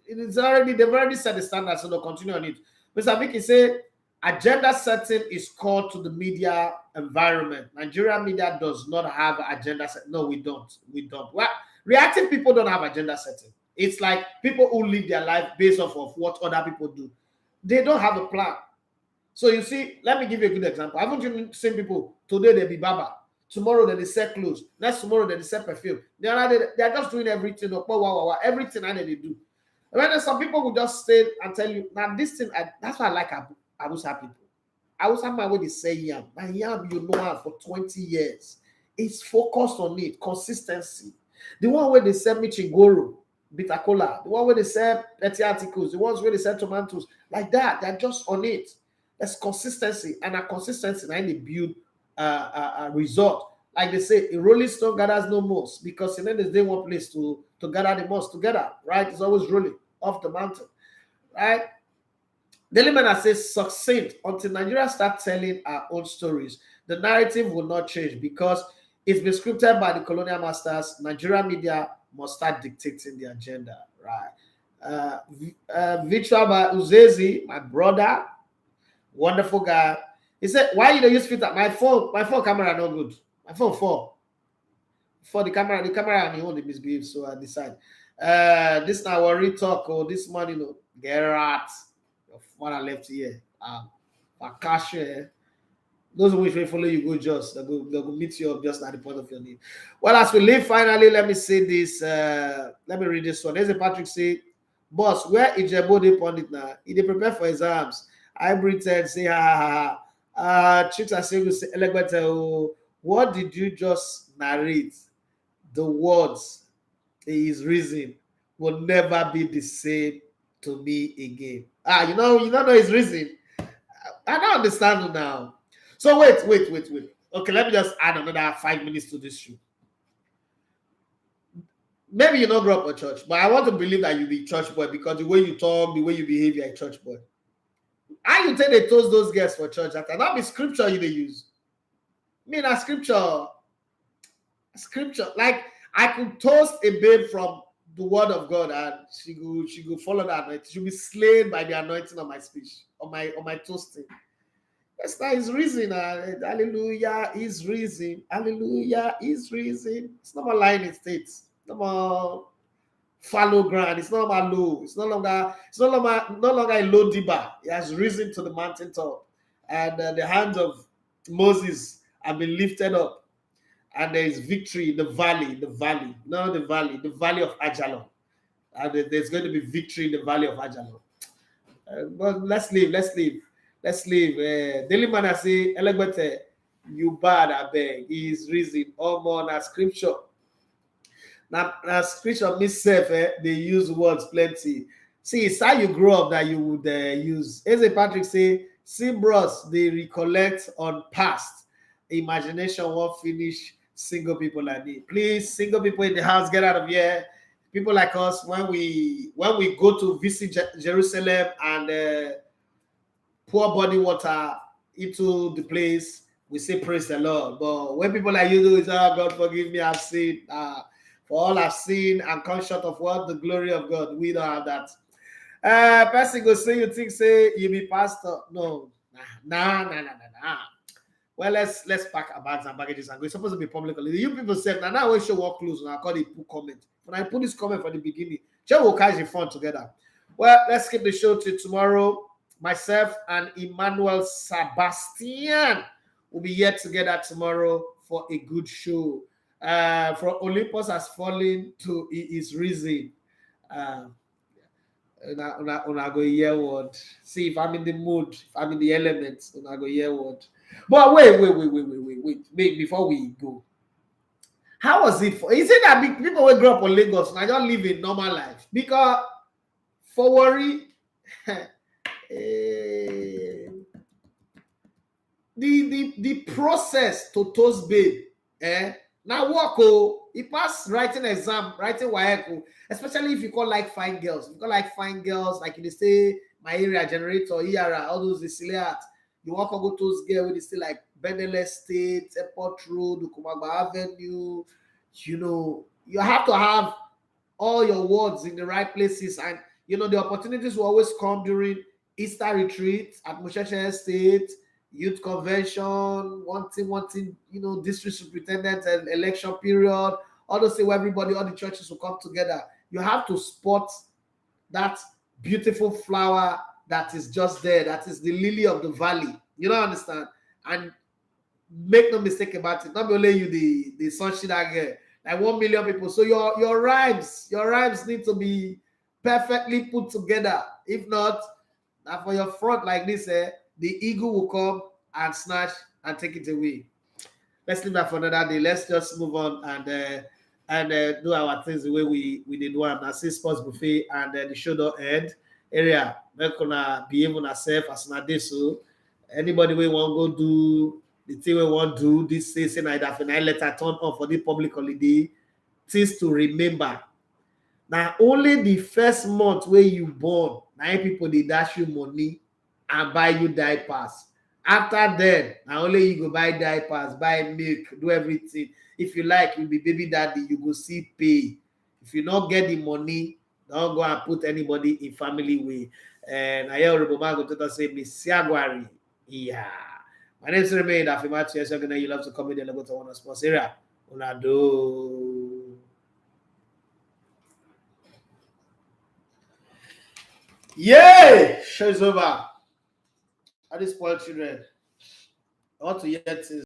they've already set the standard, so they'll continue on it. Mr. Vicky said, agenda setting is called to the media environment. Nigerian media does not have agenda setting. No, we don't. Well, reactive people don't have agenda setting. It's like people who live their life based off of what other people do. They don't have a plan. So you see, let me give you a good example. Haven't you seen people, today they be barber, tomorrow they sell clothes, next tomorrow they sell perfume. They are just doing everything, everything that they do. And then some people will just stay and tell you, now this thing, that's why I like Hausa people. Hausa man when they say yam. My yam, you know her for 20 years. It's focused on it, consistency. The one where they sell Michigoro, bitter cola, the one where they sell petty articles, the ones where they sell tomatoes, like that, they're just on it. There's consistency, and a consistency and they build a result. Like they say, a rolling stone gathers no moss, because in the end there's one place to gather the moss together, right? It's always rolling off the mountain, right? Daily Manor says, succinct, until Nigeria start telling our own stories, the narrative will not change because it's been scripted by the colonial masters. Nigerian media must start dictating the agenda, right? Victor Uzezi, my brother, wonderful guy. He said, why you don't use filter? My phone camera no good. My phone fall. For the camera and the only misbehave, so I decide. This now worry talk or this money, get out. What I left here. Cash here. Those who will follow you, go just they'll go meet you up just at the point of your need. Well, as we leave, finally, let me say this. Let me read this one. There's a Patrick say, boss, where Ijebo they pundit now? He they prepare for exams. I pretend say ha. Chicks are saying, what did you just narrate? the words his reason will never be the same to me again. You don't know his reason. I don't understand now. So wait. Okay, let me just add another 5 minutes to this show. Maybe you don't grow up a church, but I want to believe that you be church boy because the way you talk, the way you behave, you're a church boy. How you take they toast those girls for church? That be scripture you they use. Me na scripture. Like I could toast a babe from the word of God and she go follow that anointing. She'll be slain by the anointing of my speech, on my toasting. That's not his reason. Hallelujah is reason. Hallelujah is reason. It's not about lying in states. It's not about fallow ground. It's not about low. It's no longer a low dibber. He has risen to the mountaintop. And the hands of Moses have been lifted up. And there is victory in the valley of Ajalon. And there's going to be victory in the valley of Ajalon. But let's leave. Daily man I say, Elegbete, you bad, I beg. He is risen. All more than scripture. Now scripture myself, they use words plenty. See, it's how you grow up that you would use. As a Patrick say, Simbros, they recollect on past. Imagination won't finish single people like me. Please, single people in the house, get out of here. People like us, when we go to visit Jerusalem and pour body water into the place, we say praise the Lord. But when people like you do is, oh God forgive me, I've sinned. For all I've seen and come short of what? The glory of God. We don't have that. Person go say you think say you be pastor. No. Nah. Well, let's pack our bags and baggages and go. It's supposed to be public holiday. You people said now when show work close and I call it put comment. When I put this comment from the beginning, just will catch the fun together. Well, let's keep the show till tomorrow. Myself and Emmanuel Sebastian will be here together tomorrow for a good show. From Olympus has fallen to his risen. Una go hear word. See if I'm in the mood, if I'm in the elements, una go hear word. But wait. Before we go, how was it for? Is it that people will grow up in Lagos and I don't live a normal life? Because for worry, the process to toast babe, now work he passed writing exam, writing WAEC, especially if you call like fine girls. If you call like fine girls, like you say my area generator, ERA, all those the you want to go to those girls with still like Benel State, Airport Road, Ukumagba Avenue. You have to have all your words in the right places, and the opportunities will always come during Easter retreat at Musheshe State, youth convention, wanting, district superintendent and election period, all those things where everybody, all the churches will come together. You have to spot that beautiful flower that is just there, that is the lily of the valley. You don't understand? And make no mistake about it. Not only you, the sunshine again, like 1 million people. So your rhymes need to be perfectly put together. If not, now for your front like this, the eagle will come and snatch and take it away. Let's leave that for another day. Let's just move on and do our things the way we did one. I see sports buffet and the show don't end. Area, we're gonna behave on ourselves as an day. So anybody we want go do the thing we want to do this say night after night, let her turn on for the public holiday. Things to remember. Now only the first month where you born, now people they dash you money and buy you diapers. After then, now only you go buy diapers, buy milk, do everything. If you like, you'll be baby daddy, you go see pay. If you not get the money, don't go and put anybody in family way. And I hear Roboman go to say, Miss Siagwari. Yeah. My name is Remain. You love to come in and go to one of sports area. Unado. Yay! Show is over. I just spoil children. I want to hear things.